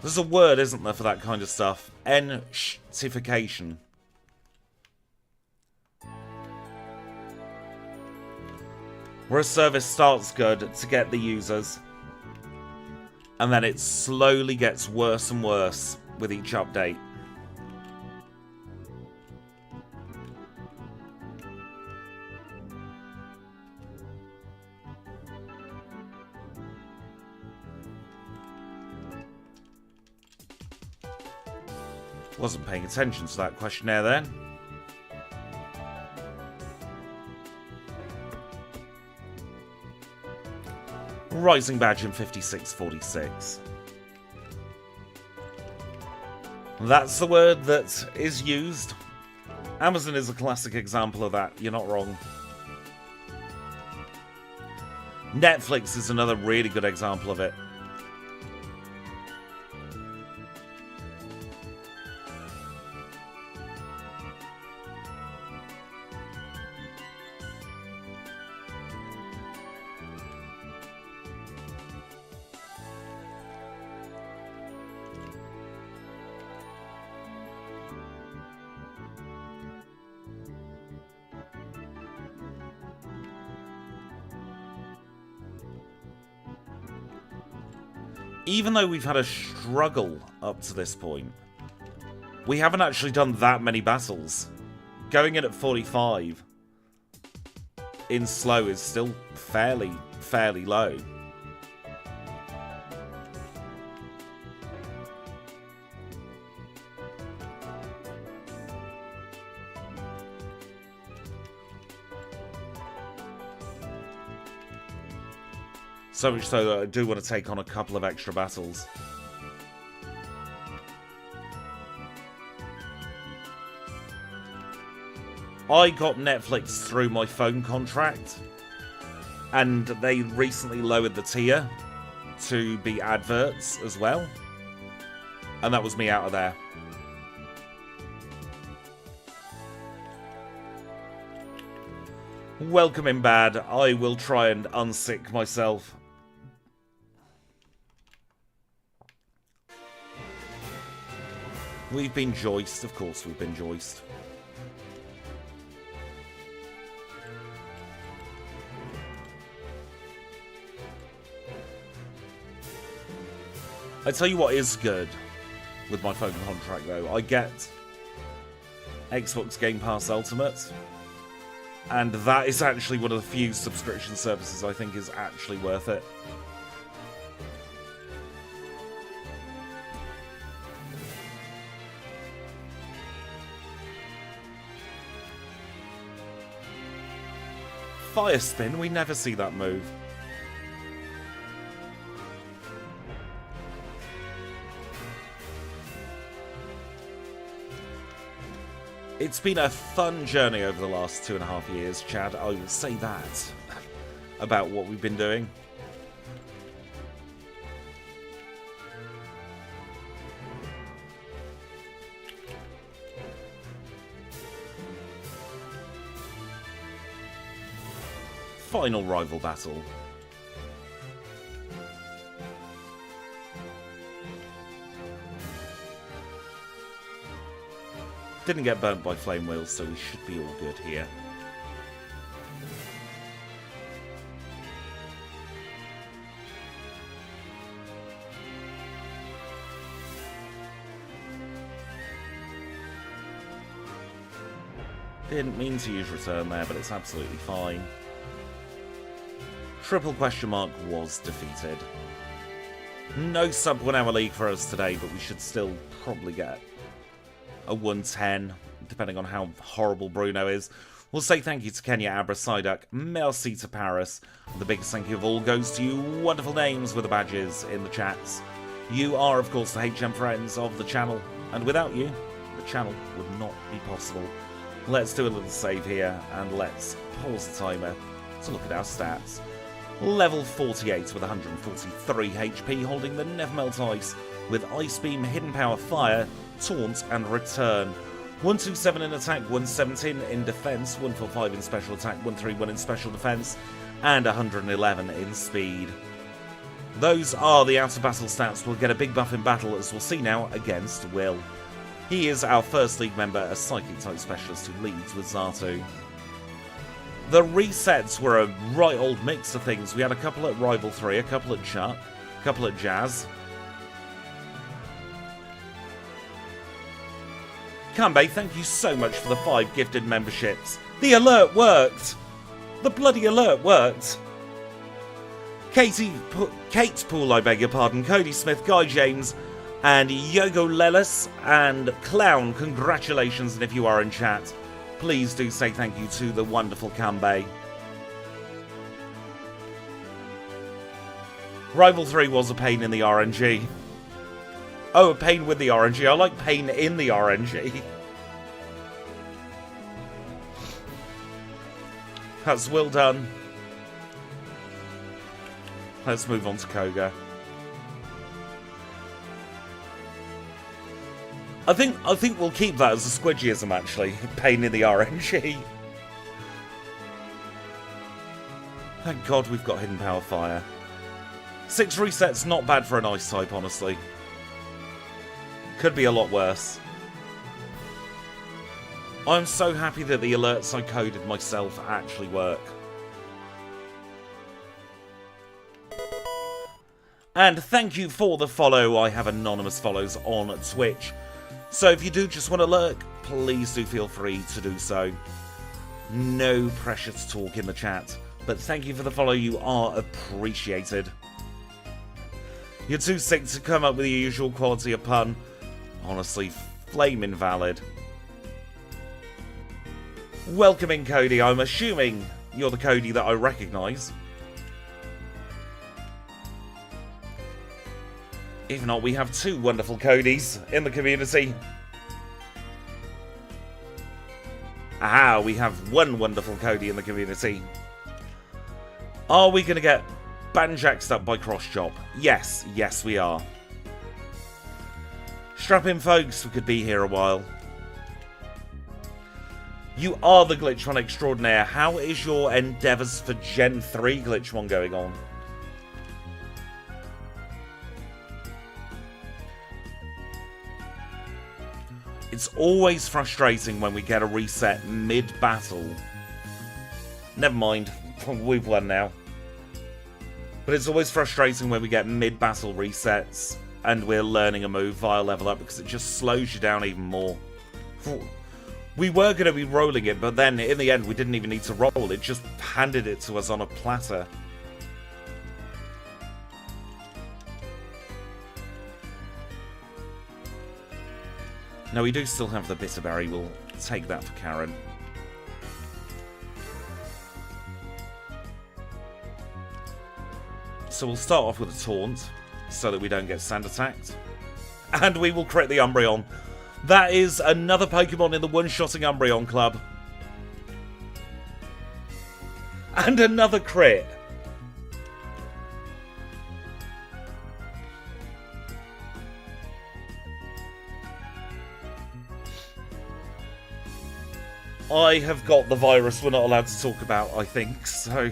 [SPEAKER 1] There's a word, isn't there, for that kind of stuff? Enshtification. Where a service starts good to get the users, and then it slowly gets worse and worse with each update. Wasn't paying attention to that questionnaire then. Rising badge in 5646. That's the word that is used. Amazon is a classic example of that. You're not wrong. Netflix is another really good example of it. Even though we've had a struggle up to this point, we haven't actually done that many battles. Going in at 45 in slow is still fairly low. So much so that I do want to take on a couple of extra battles. I got Netflix through my phone contract, and they recently lowered the tier to be adverts as well. And that was me out of there. Welcome in, Bad. I will try and unsick myself. We've been joiced, of course we've been joiced. I tell you what is good with my phone contract though. I get Xbox Game Pass Ultimate, and that is actually one of the few subscription services I think is actually worth it. Fire spin, we never see that move. It's been a fun journey over the last 2.5 years, Chad. I will say that about what we've been doing. Final rival battle. Didn't get burnt by flame wheels, so we should be all good here. Didn't mean to use return there, but it's absolutely fine. Triple question mark was defeated. No sub 1 hour league for us today, but we should still probably get a 110, depending on how horrible Bruno is. We'll say thank you to Kenya, Abra, Psyduck, merci to Paris. The biggest thank you of all goes to you wonderful names with the badges in the chats. You are, of course, the HM friends of the channel, and without you, the channel would not be possible. Let's do a little save here, and let's pause the timer to look at our stats. Level 48 with 143 HP, holding the Never Melt Ice with Ice Beam, Hidden Power, Fire, Taunt and Return. 127 in attack, 117 in defense, 145 in special attack, 131 in special defense, and 111 in speed. Those are the out of battle stats. We'll get a big buff in battle, as we'll see now, against Will. He is our first league member, a psychic type specialist who leads with Johto. The resets were a right old mix of things. We had a couple at Rival 3, a couple at Chuck, a couple at Jazz. Kanbei, thank you so much for the 5 gifted memberships. The alert worked! The bloody alert worked! Kate Poole, I beg your pardon, Cody Smith, Guy James, and Yogo Lelis, and Clown, congratulations, and if you are in chat, please do say thank you to the wonderful Kanbei. Rival 3 was a pain in the RNG. Oh, a pain with the RNG. I like pain in the RNG. That's well done. Let's move on to Koga. I think we'll keep that as a squidgyism, actually. Pain in the RNG. Thank God we've got Hidden Power Fire. 6 resets, not bad for an Ice type, honestly. Could be a lot worse. I'm so happy that the alerts I coded myself actually work. And thank you for the follow. I have anonymous follows on Twitch. So if you do just want to lurk, please do feel free to do so. No pressure to talk in the chat. But thank you for the follow. You are appreciated. You're too sick to come up with the usual quality of pun. Honestly, flame invalid. Welcome in, Cody. I'm assuming you're the Cody that I recognise. If not, we have two wonderful Codys in the community. Aha, we have one wonderful Cody in the community. Are we going to get banjaxed up by Crosschop? Yes, yes we are. Strap in, folks, we could be here a while. You are the Glitchmon extraordinaire. How is your endeavours for Gen 3 Glitchmon going on? It's always frustrating when we get a reset mid-battle. Never mind, we've won now. But it's always frustrating when we get mid-battle resets and we're learning a move via level up because it just slows you down even more. We were going to be rolling it, but then in the end we didn't even need to roll. It just handed it to us on a platter. No, we do still have the Bitterberry. We'll take that for Karen. So we'll start off with a taunt, so that we don't get sand attacked. And we will crit the Umbreon. That is another Pokemon in the one-shotting Umbreon club. And another crit. I have got the virus we're not allowed to talk about, I think, so...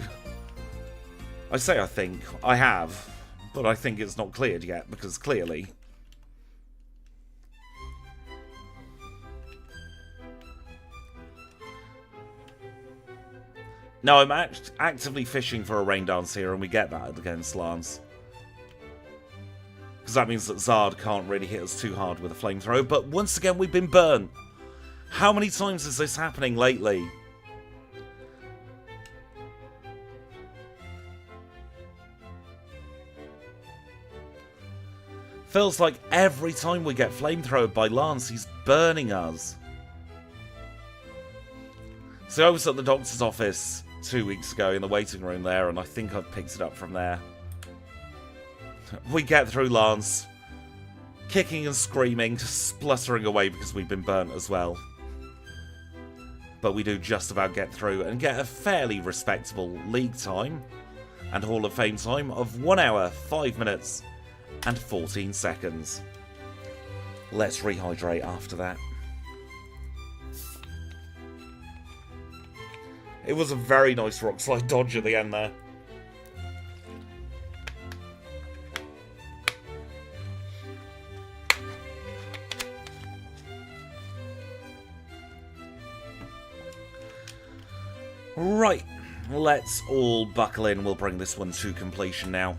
[SPEAKER 1] I say I think. I have. But I think it's not cleared yet, because clearly... No, I'm actively fishing for a rain dance here, and we get that against Lance. Because that means that Zard can't really hit us too hard with a flamethrower, but once again we've been burnt. How many times is this happening lately? Feels like every time we get flamethrowered by Lance, he's burning us. So I was at the doctor's office 2 weeks ago in the waiting room there, and I think I've picked it up from there. We get through Lance, kicking and screaming, spluttering away because we've been burnt as well. But we do just about get through and get a fairly respectable league time and Hall of Fame time of 1 hour, 5 minutes and 14 seconds. Let's rehydrate after that. It was a very nice rock slide dodge at the end there. Right, let's all buckle in. We'll bring this one to completion now.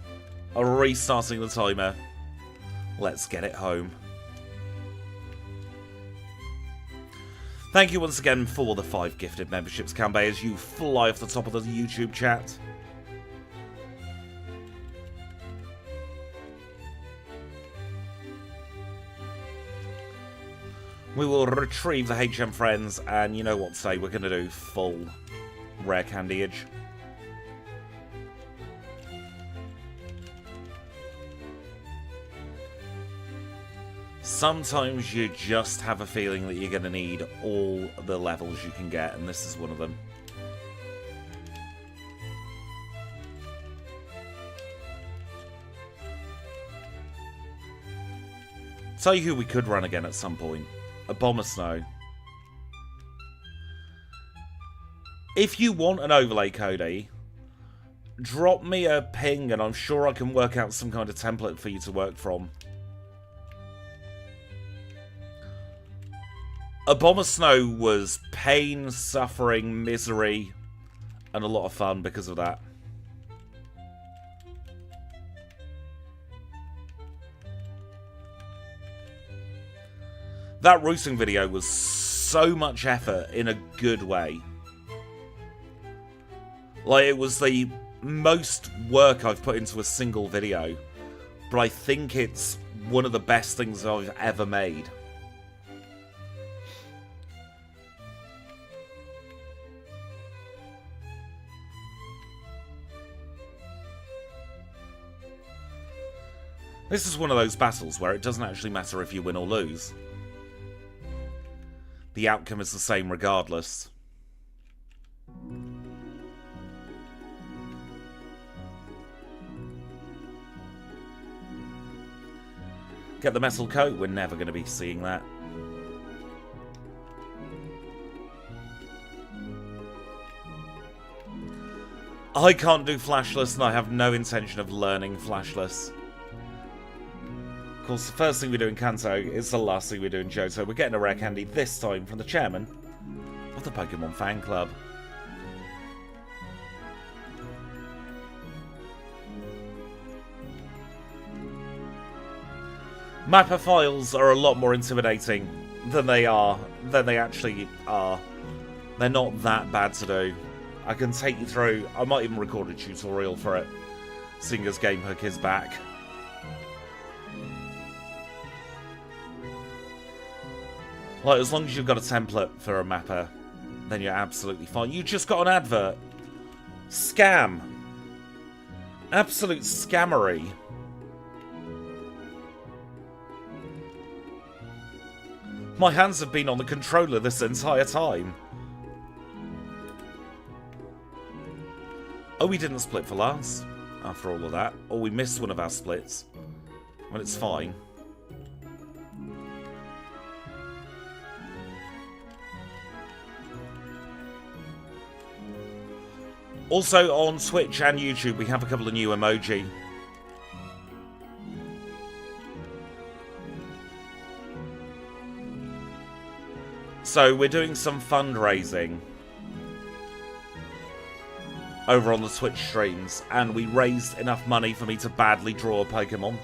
[SPEAKER 1] Restarting the timer. Let's get it home. Thank you once again for the 5 gifted memberships, Kambe, as you fly off the top of the YouTube chat. We will retrieve the HM friends, and you know what to say, we're going to do full rare candyage. Sometimes you just have a feeling that you're going to need all the levels you can get, and this is one of them. Tell you who we could run again at some point. A Bomber Snow. If you want an overlay, Cody, drop me a ping and I'm sure I can work out some kind of template for you to work from. A Bomber Snow was pain, suffering, misery, and a lot of fun because of that. That roosting video was so much effort in a good way. Like, it was the most work I've put into a single video, but I think it's one of the best things I've ever made. This is one of those battles where it doesn't actually matter if you win or lose. The outcome is the same regardless. Get the metal coat? We're never going to be seeing that. I can't do flashless, and I have no intention of learning flashless. Of course, the first thing we do in Kanto is the last thing we do in Johto. We're getting a rare candy, this time from the chairman of the Pokemon fan club. Mapper files are a lot more intimidating than they actually are. They're not that bad to do. I can take you through. I might even record a tutorial for it, seeing as Gamehook is back. Like, as long as you've got a template for a mapper, then you're absolutely fine. You just got an advert. Scam. Absolute scammery. My hands have been on the controller this entire time. Oh, we didn't split for last after all of that. Or we missed one of our splits. Well, it's fine. Also on Twitch and YouTube, we have a couple of new emoji. So we're doing some fundraising over on the Twitch streams, and we raised enough money for me to badly draw a Pokemon.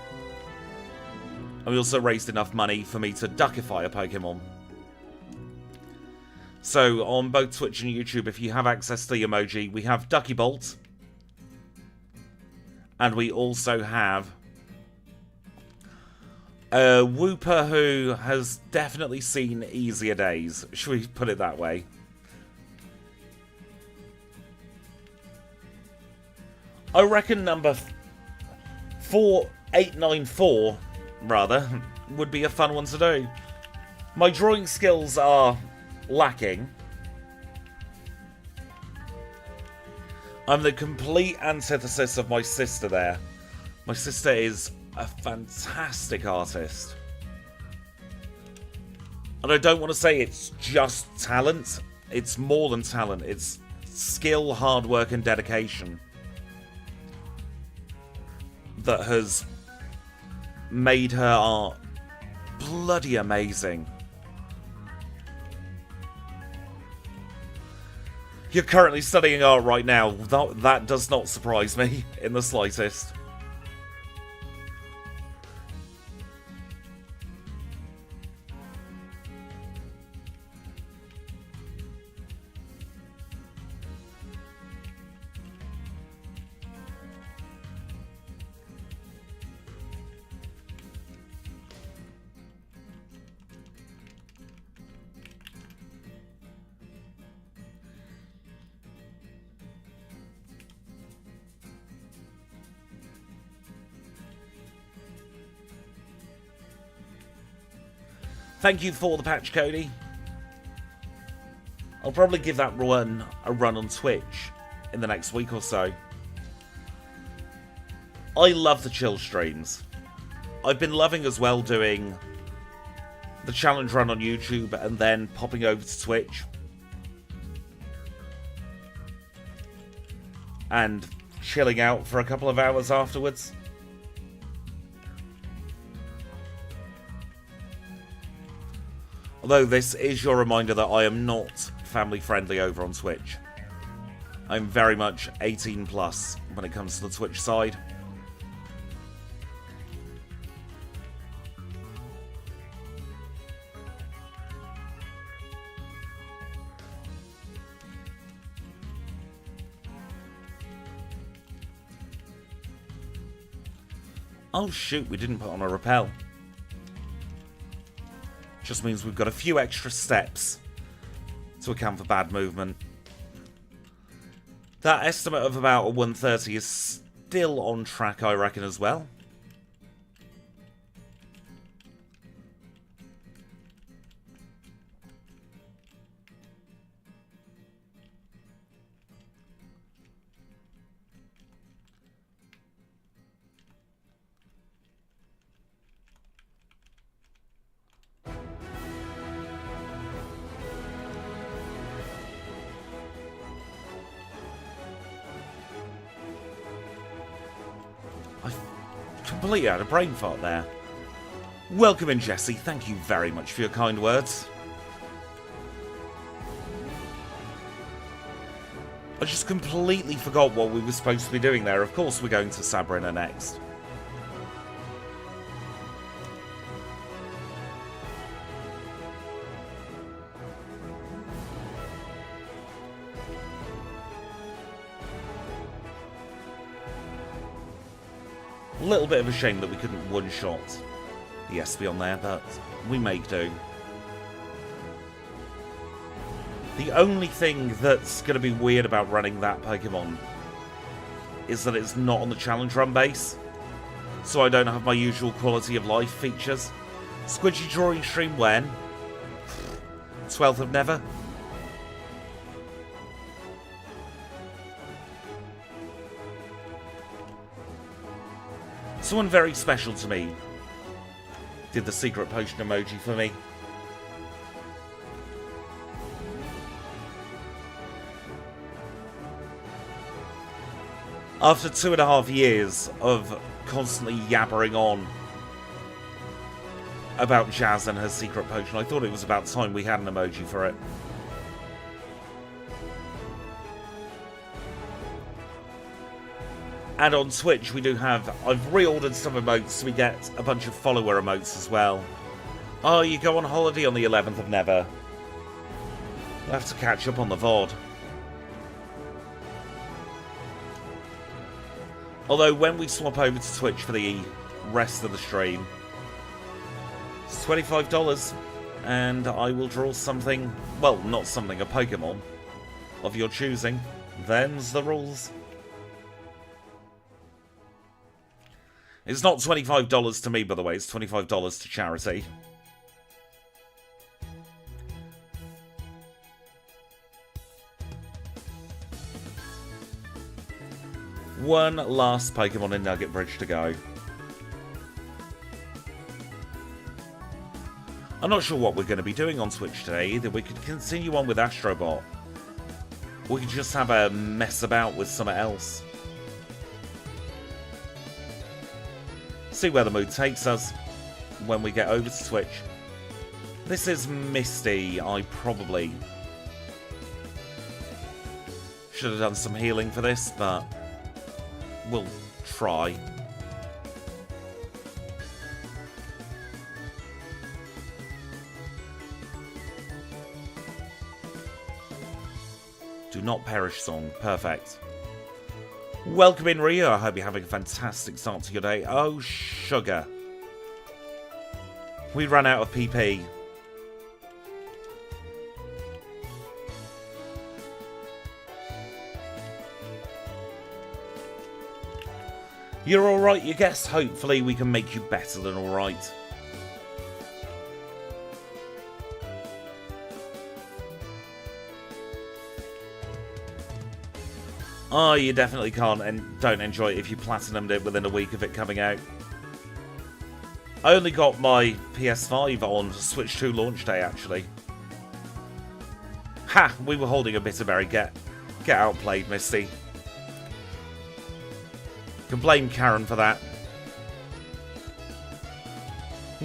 [SPEAKER 1] And we also raised enough money for me to duckify a Pokemon. So, on both Twitch and YouTube, if you have access to the emoji, we have Ducky Bolt. And we also have a Wooper who has definitely seen easier days. Should we put it that way? I reckon number 4894, rather, would be a fun one to do. My drawing skills are lacking. I'm the complete antithesis of my sister there. My sister is a fantastic artist. And I don't want to say it's just talent. It's more than talent. It's skill, hard work, and dedication that has made her art bloody amazing. You're currently studying art right now. That does not surprise me in the slightest. Thank you for the patch, Cody. I'll probably give that one a run on Twitch in the next week or so. I love the chill streams. I've been loving as well doing the challenge run on YouTube and then popping over to Twitch and chilling out for a couple of hours afterwards. Although this is your reminder that I am not family friendly over on Twitch. I'm very much 18 plus when it comes to the Twitch side. Oh shoot, we didn't put on a rappel. Just means we've got a few extra steps to account for bad movement. That estimate of about a 130 is still on track, I reckon, as well. Completely had a brain fart there. Welcome in, Jesse. Thank you very much for your kind words. I just completely forgot what we were supposed to be doing there. Of course, we're going to Sabrina next. A little bit of a shame that we couldn't one-shot the Espeon there, but we make do. The only thing that's going to be weird about running that Pokemon is that it's not on the challenge run base, so I don't have my usual quality of life features. Squidgy drawing stream when? 12th of Never? Someone very special to me did the secret potion emoji for me. After 2.5 years of constantly yabbering on about Jazz and her secret potion, I thought it was about time we had an emoji for it. And on Twitch we do have, I've reordered some emotes so we get a bunch of follower emotes as well. Oh, you go on holiday on the 11th of Never. We'll have to catch up on the VOD. Although when we swap over to Twitch for the rest of the stream, it's $25 and I will draw something, well, not something, a Pokemon of your choosing. Them's the rules. It's not $25 to me, by the way. It's $25 to charity. One last Pokemon in Nugget Bridge to go. I'm not sure what we're going to be doing on Twitch today. Either we could continue on with Astrobot, or we could just have a mess about with something else. See where the mood takes us when we get over to Twitch. This is Misty. I probably should have done some healing for this, but we'll try. Do not perish song. Perfect. Welcome in, Rio. I hope you're having a fantastic start to your day. Oh, sugar. We ran out of PP. You're alright, you guess? Hopefully we can make you better than alright. Oh, you definitely can't and don't enjoy it if you platinumed it within a week of it coming out. I only got my PS5 on Switch 2 launch day, actually. Ha! We were holding a bit of berry. Get outplayed, Misty. Can blame Karen for that.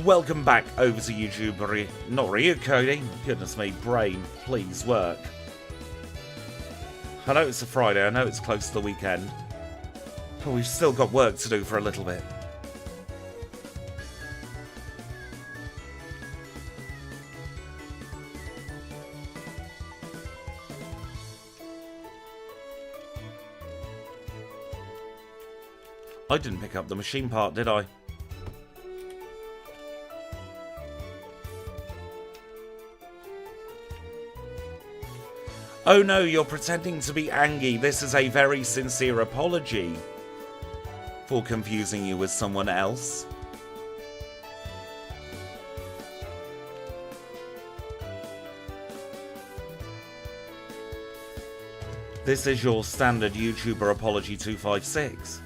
[SPEAKER 1] Welcome back over to YouTube. Not Rio Cody. Goodness me, brain, please work. I know it's a Friday, I know it's close to the weekend, but we've still got work to do for a little bit. I didn't pick up the machine part, did I? Oh no, you're pretending to be Angie. This is a very sincere apology for confusing you with someone else. This is your standard YouTuber apology 256.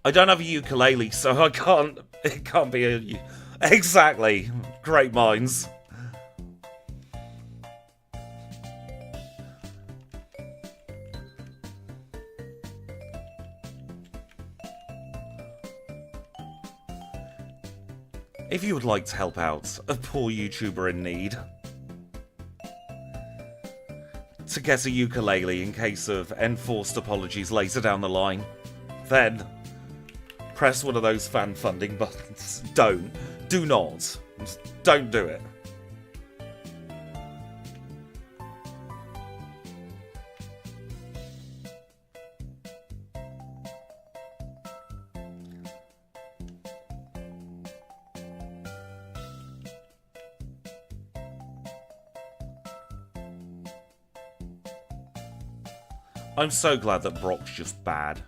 [SPEAKER 1] I don't have a ukulele, so I can't. It can't be a. Exactly. Great minds. If you would like to help out a poor YouTuber in need to get a ukulele in case of enforced apologies later down the line, then press one of those fan funding buttons. Do not. Don't do it. I'm so glad that Brock's just bad.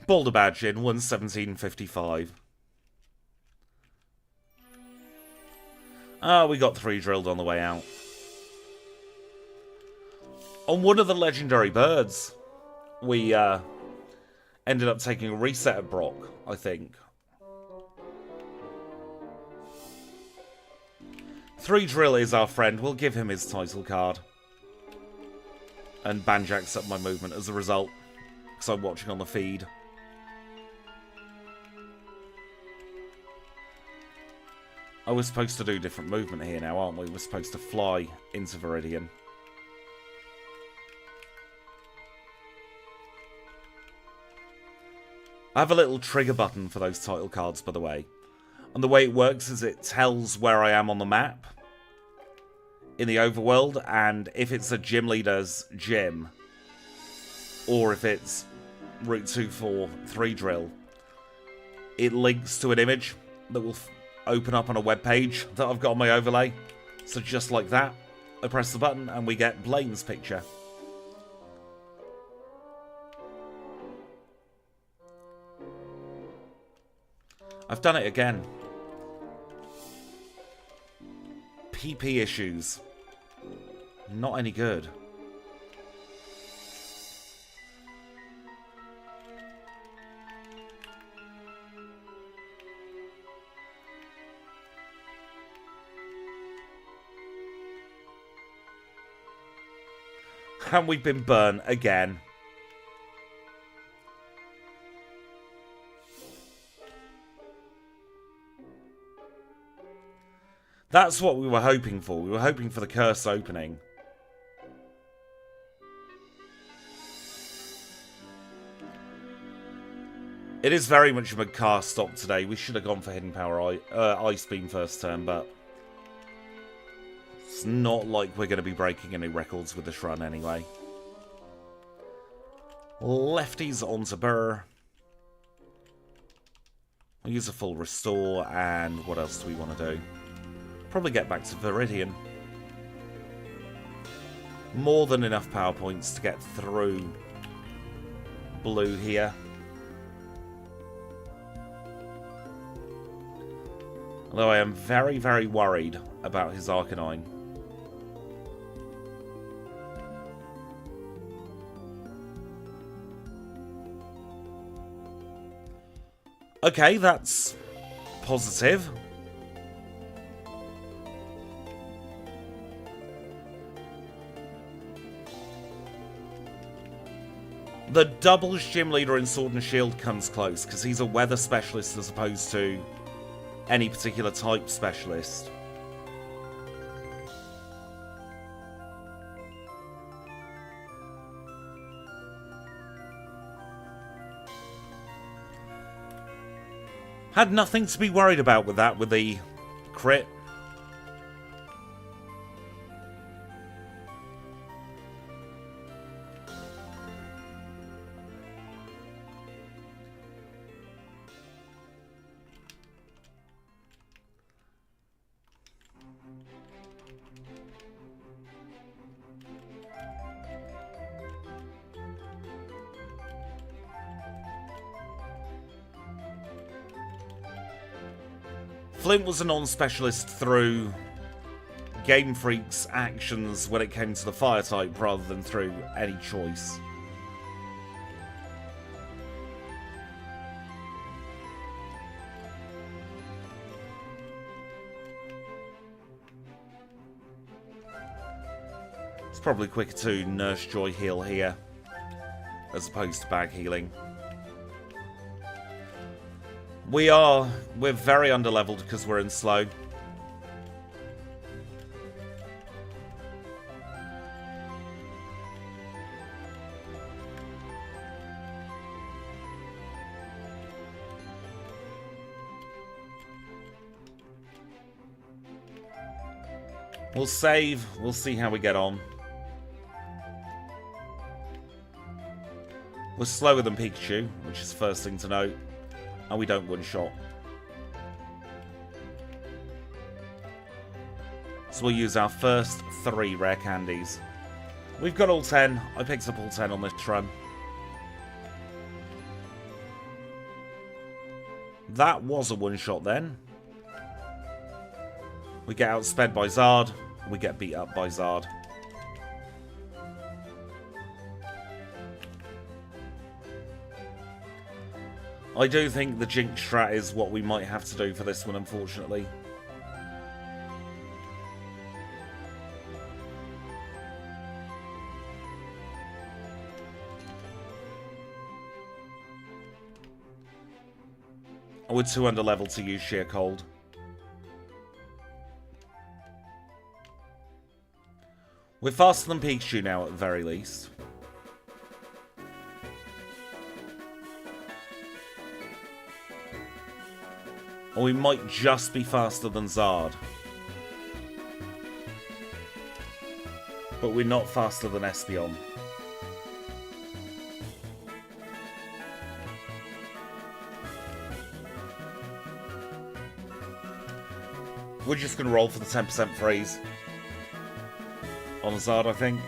[SPEAKER 1] Boulder Badge in 117.55. Ah, we got 3 drilled on the way out. On one of the legendary birds, we ended up taking a reset at Brock, I think. 3 drill is our friend. We'll give him his title card. And banjacks up my movement as a result, because I'm watching on the feed. Oh, we're supposed to do different movement here now, aren't we? We're supposed to fly into Viridian. I have a little trigger button for those title cards, by the way. And the way it works is it tells where I am on the map in the overworld, and if it's a gym leader's gym, or if it's Route 243 drill, it links to an image that will open up on a web page that I've got on my overlay. So just like that, I press the button and we get Blaine's picture. I've done it again. PP issues. Not any good. And we've been burnt again. That's what we were hoping for. We were hoping for the curse opening. It is very much of a car stop today. We should have gone for Hidden Power Ice Beam first turn, but it's not like we're going to be breaking any records with this run anyway. Lefties onto Burr. We'll use a full restore, and what else do we want to do? Probably get back to Viridian. More than enough power points to get through blue here. Although I am very, very worried about his Arcanine. Okay, that's positive. The doubles gym leader in Sword and Shield comes close, because he's a weather specialist as opposed to any particular type specialist. Had nothing to be worried about with that, with the crit. Flint was a non-specialist through Game Freak's actions when it came to the fire type rather than through any choice. It's probably quicker to Nurse Joy heal here as opposed to bag healing. We're very underleveled because we're in slow. We'll save, we'll see how we get on. We're slower than Pikachu, which is the first thing to note. And we don't one-shot. So we'll use our first 3 rare candies. We've got all 10. I picked up all 10 on this run. That was a one-shot then. We get outsped by Zard. We get beat up by Zard. I do think the Jinx strat is what we might have to do for this one, unfortunately. We're too underleveled to use Sheer Cold. We're faster than Pikachu now, at the very least. Or we might just be faster than Zard. But we're not faster than Espeon. We're just going to roll for the 10% freeze. On Zard, I think.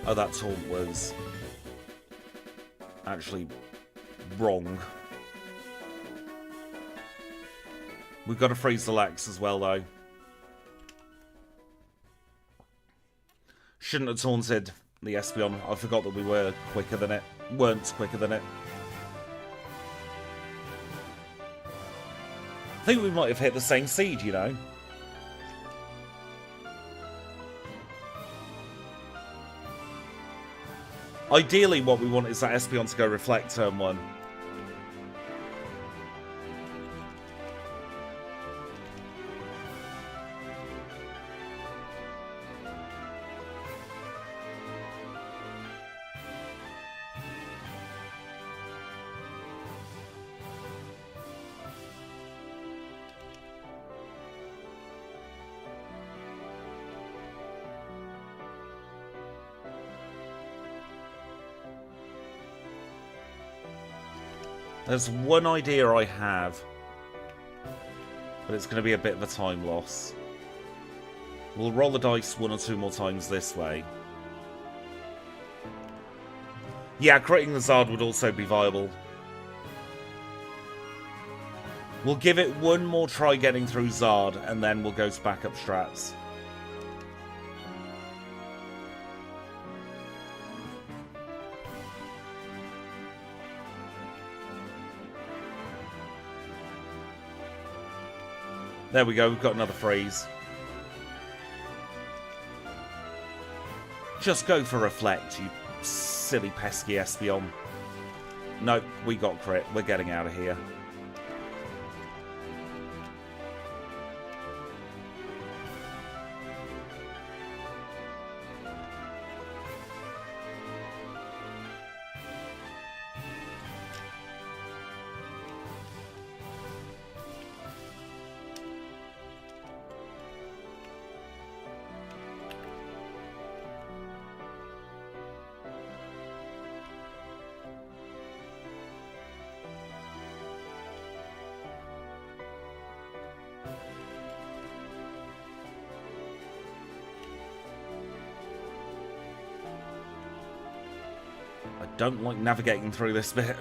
[SPEAKER 1] Oh, that taunt was actually wrong. We've got to freeze the Lex as well, though. Shouldn't have taunted the Espeon. I forgot that we were quicker than it. Weren't quicker than it. I think we might have hit the same seed, you know. Ideally, what we want is that Espeon to go Reflect turn 1. There's one idea I have, but it's going to be a bit of a time loss. We'll roll the dice 1 or 2 more times this way. Yeah, critting the Zard would also be viable. We'll give it one more try getting through Zard, and then we'll go to backup strats. There we go, we've got another freeze. Just go for Reflect, you silly pesky Espeon. Nope, we got crit. We're getting out of here. don't like navigating through this bit.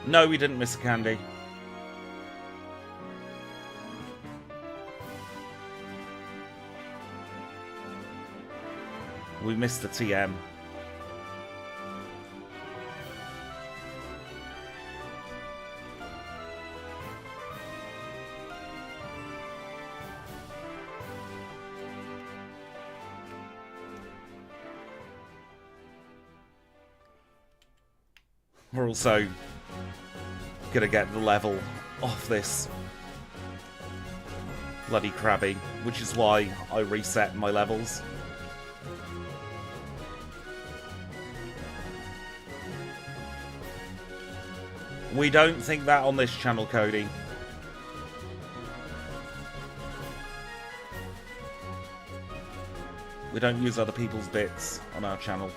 [SPEAKER 1] No, we didn't miss a candy. We missed the TM. We're also gonna get the level off this bloody Krabby, which is why I reset my levels. We don't think that on this channel, Cody. We don't use other people's bits on our channel.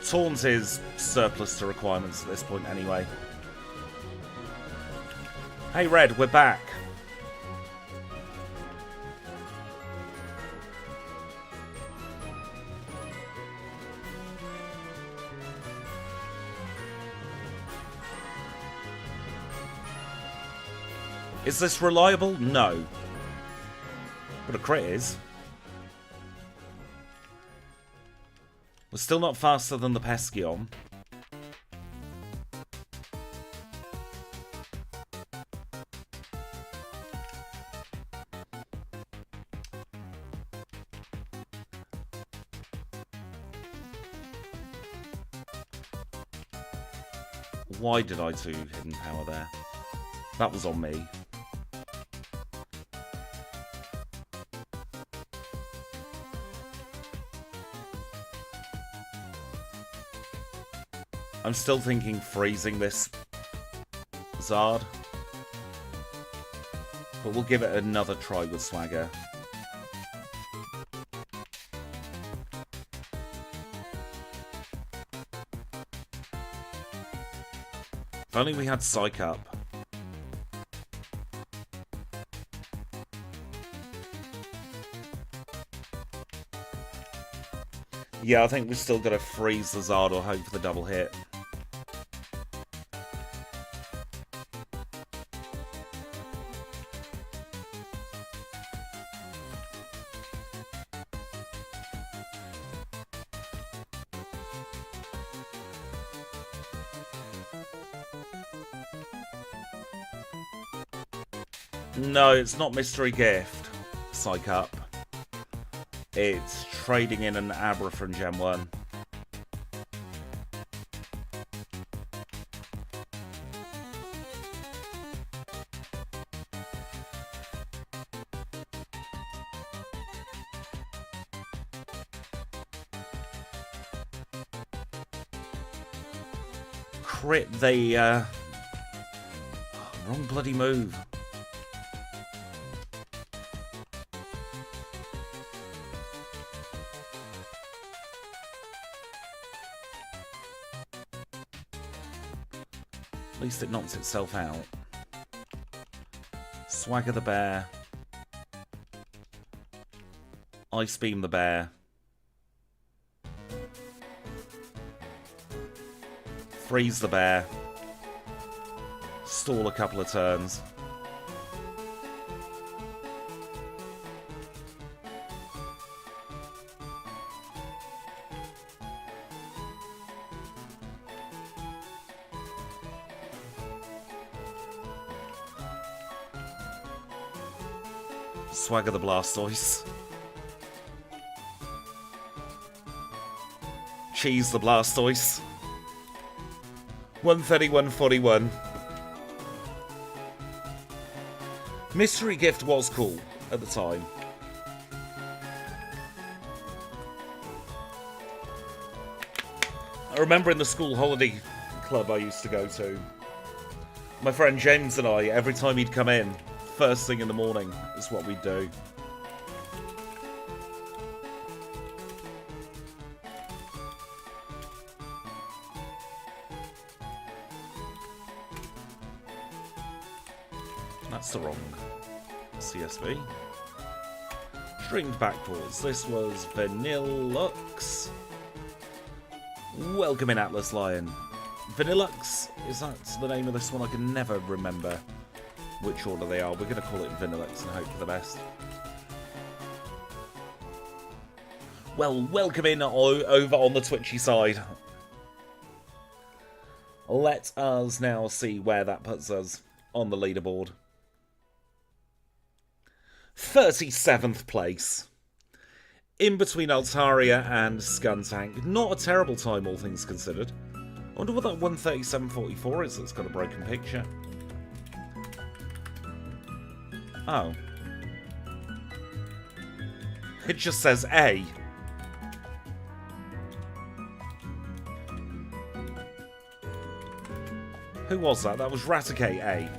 [SPEAKER 1] Taunt is surplus to requirements at this point anyway. Hey Red, we're back. Is this reliable? No. But a crit is. We're still not faster than the Peskeon. Why did I do hidden power there? That was on me. I'm still thinking freezing this Zard. But we'll give it another try with Swagger. If only we had Psych Up. Yeah, I think we've still got to freeze the Zard or hope for the double hit. No, it's not Mystery Gift, Psych Up. It's trading in an Abra from Gen 1. Crit the, wrong bloody move. At least it knocks itself out. Swagger the bear. Ice beam the bear. Freeze the bear. Stall a couple of turns. Swagger the Blastoise. Cheese the Blastoise. 131.41. Mystery Gift was cool at the time. I remember in the school holiday club I used to go to, my friend James and I, every time he'd come in, first thing in the morning is what we'd do. That's the wrong CSV. Streamed backwards. This was VANILLUXE. Welcome in, Atlas Lion. VANILLUXE, is that the name of this one? I can never remember which order they are. We're going to call it VANILLUXE and hope for the best. Well, welcome in over on the Twitchy side. Let us now see where that puts us on the leaderboard. 37th place. In between Altaria and Skuntank. Not a terrible time, all things considered. I wonder what that 137.44 is that's got a broken picture. Oh. It just says A. Who was that? That was Raticate A.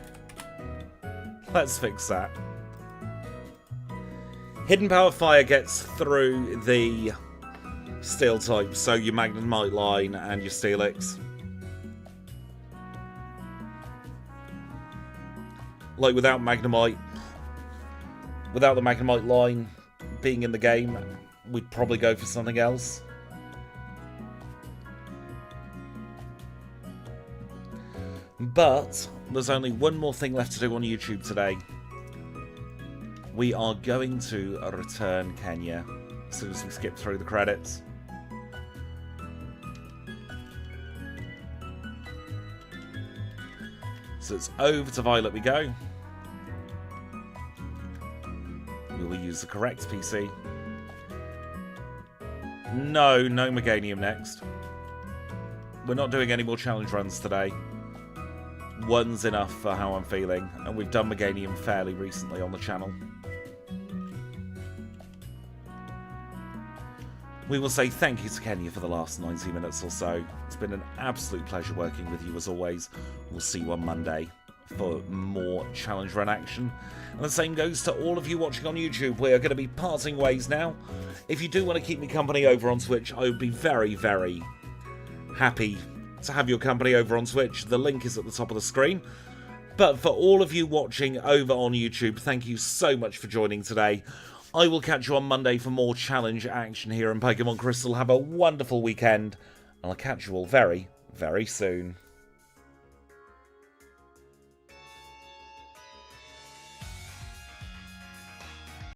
[SPEAKER 1] Let's fix that. Hidden Power Fire gets through the Steel type, so your Magnemite line and your Steelix. Like without the Magnemite line being in the game, we'd probably go for something else. But there's only one more thing left to do on YouTube today. We are going to return Kenya as soon as we skip through the credits. So it's over to Violet we go. We will use the correct PC. No Meganium next. We're not doing any more challenge runs today. One's enough for how I'm feeling, and we've done Meganium fairly recently on the channel. We will say thank you to Kenya for the last 90 minutes or so. It's been an absolute pleasure working with you as always. We'll see you on Monday for more challenge run action. And the same goes to all of you watching on YouTube. We are going to be parting ways now. If you do want to keep me company over on Twitch, I would be very, very happy to have your company over on Twitch. The link is at the top of the screen. But for all of you watching over on YouTube, thank you so much for joining today. I will catch you on Monday for more challenge action here in Pokemon Crystal. Have a wonderful weekend, and I'll catch you all very, very soon.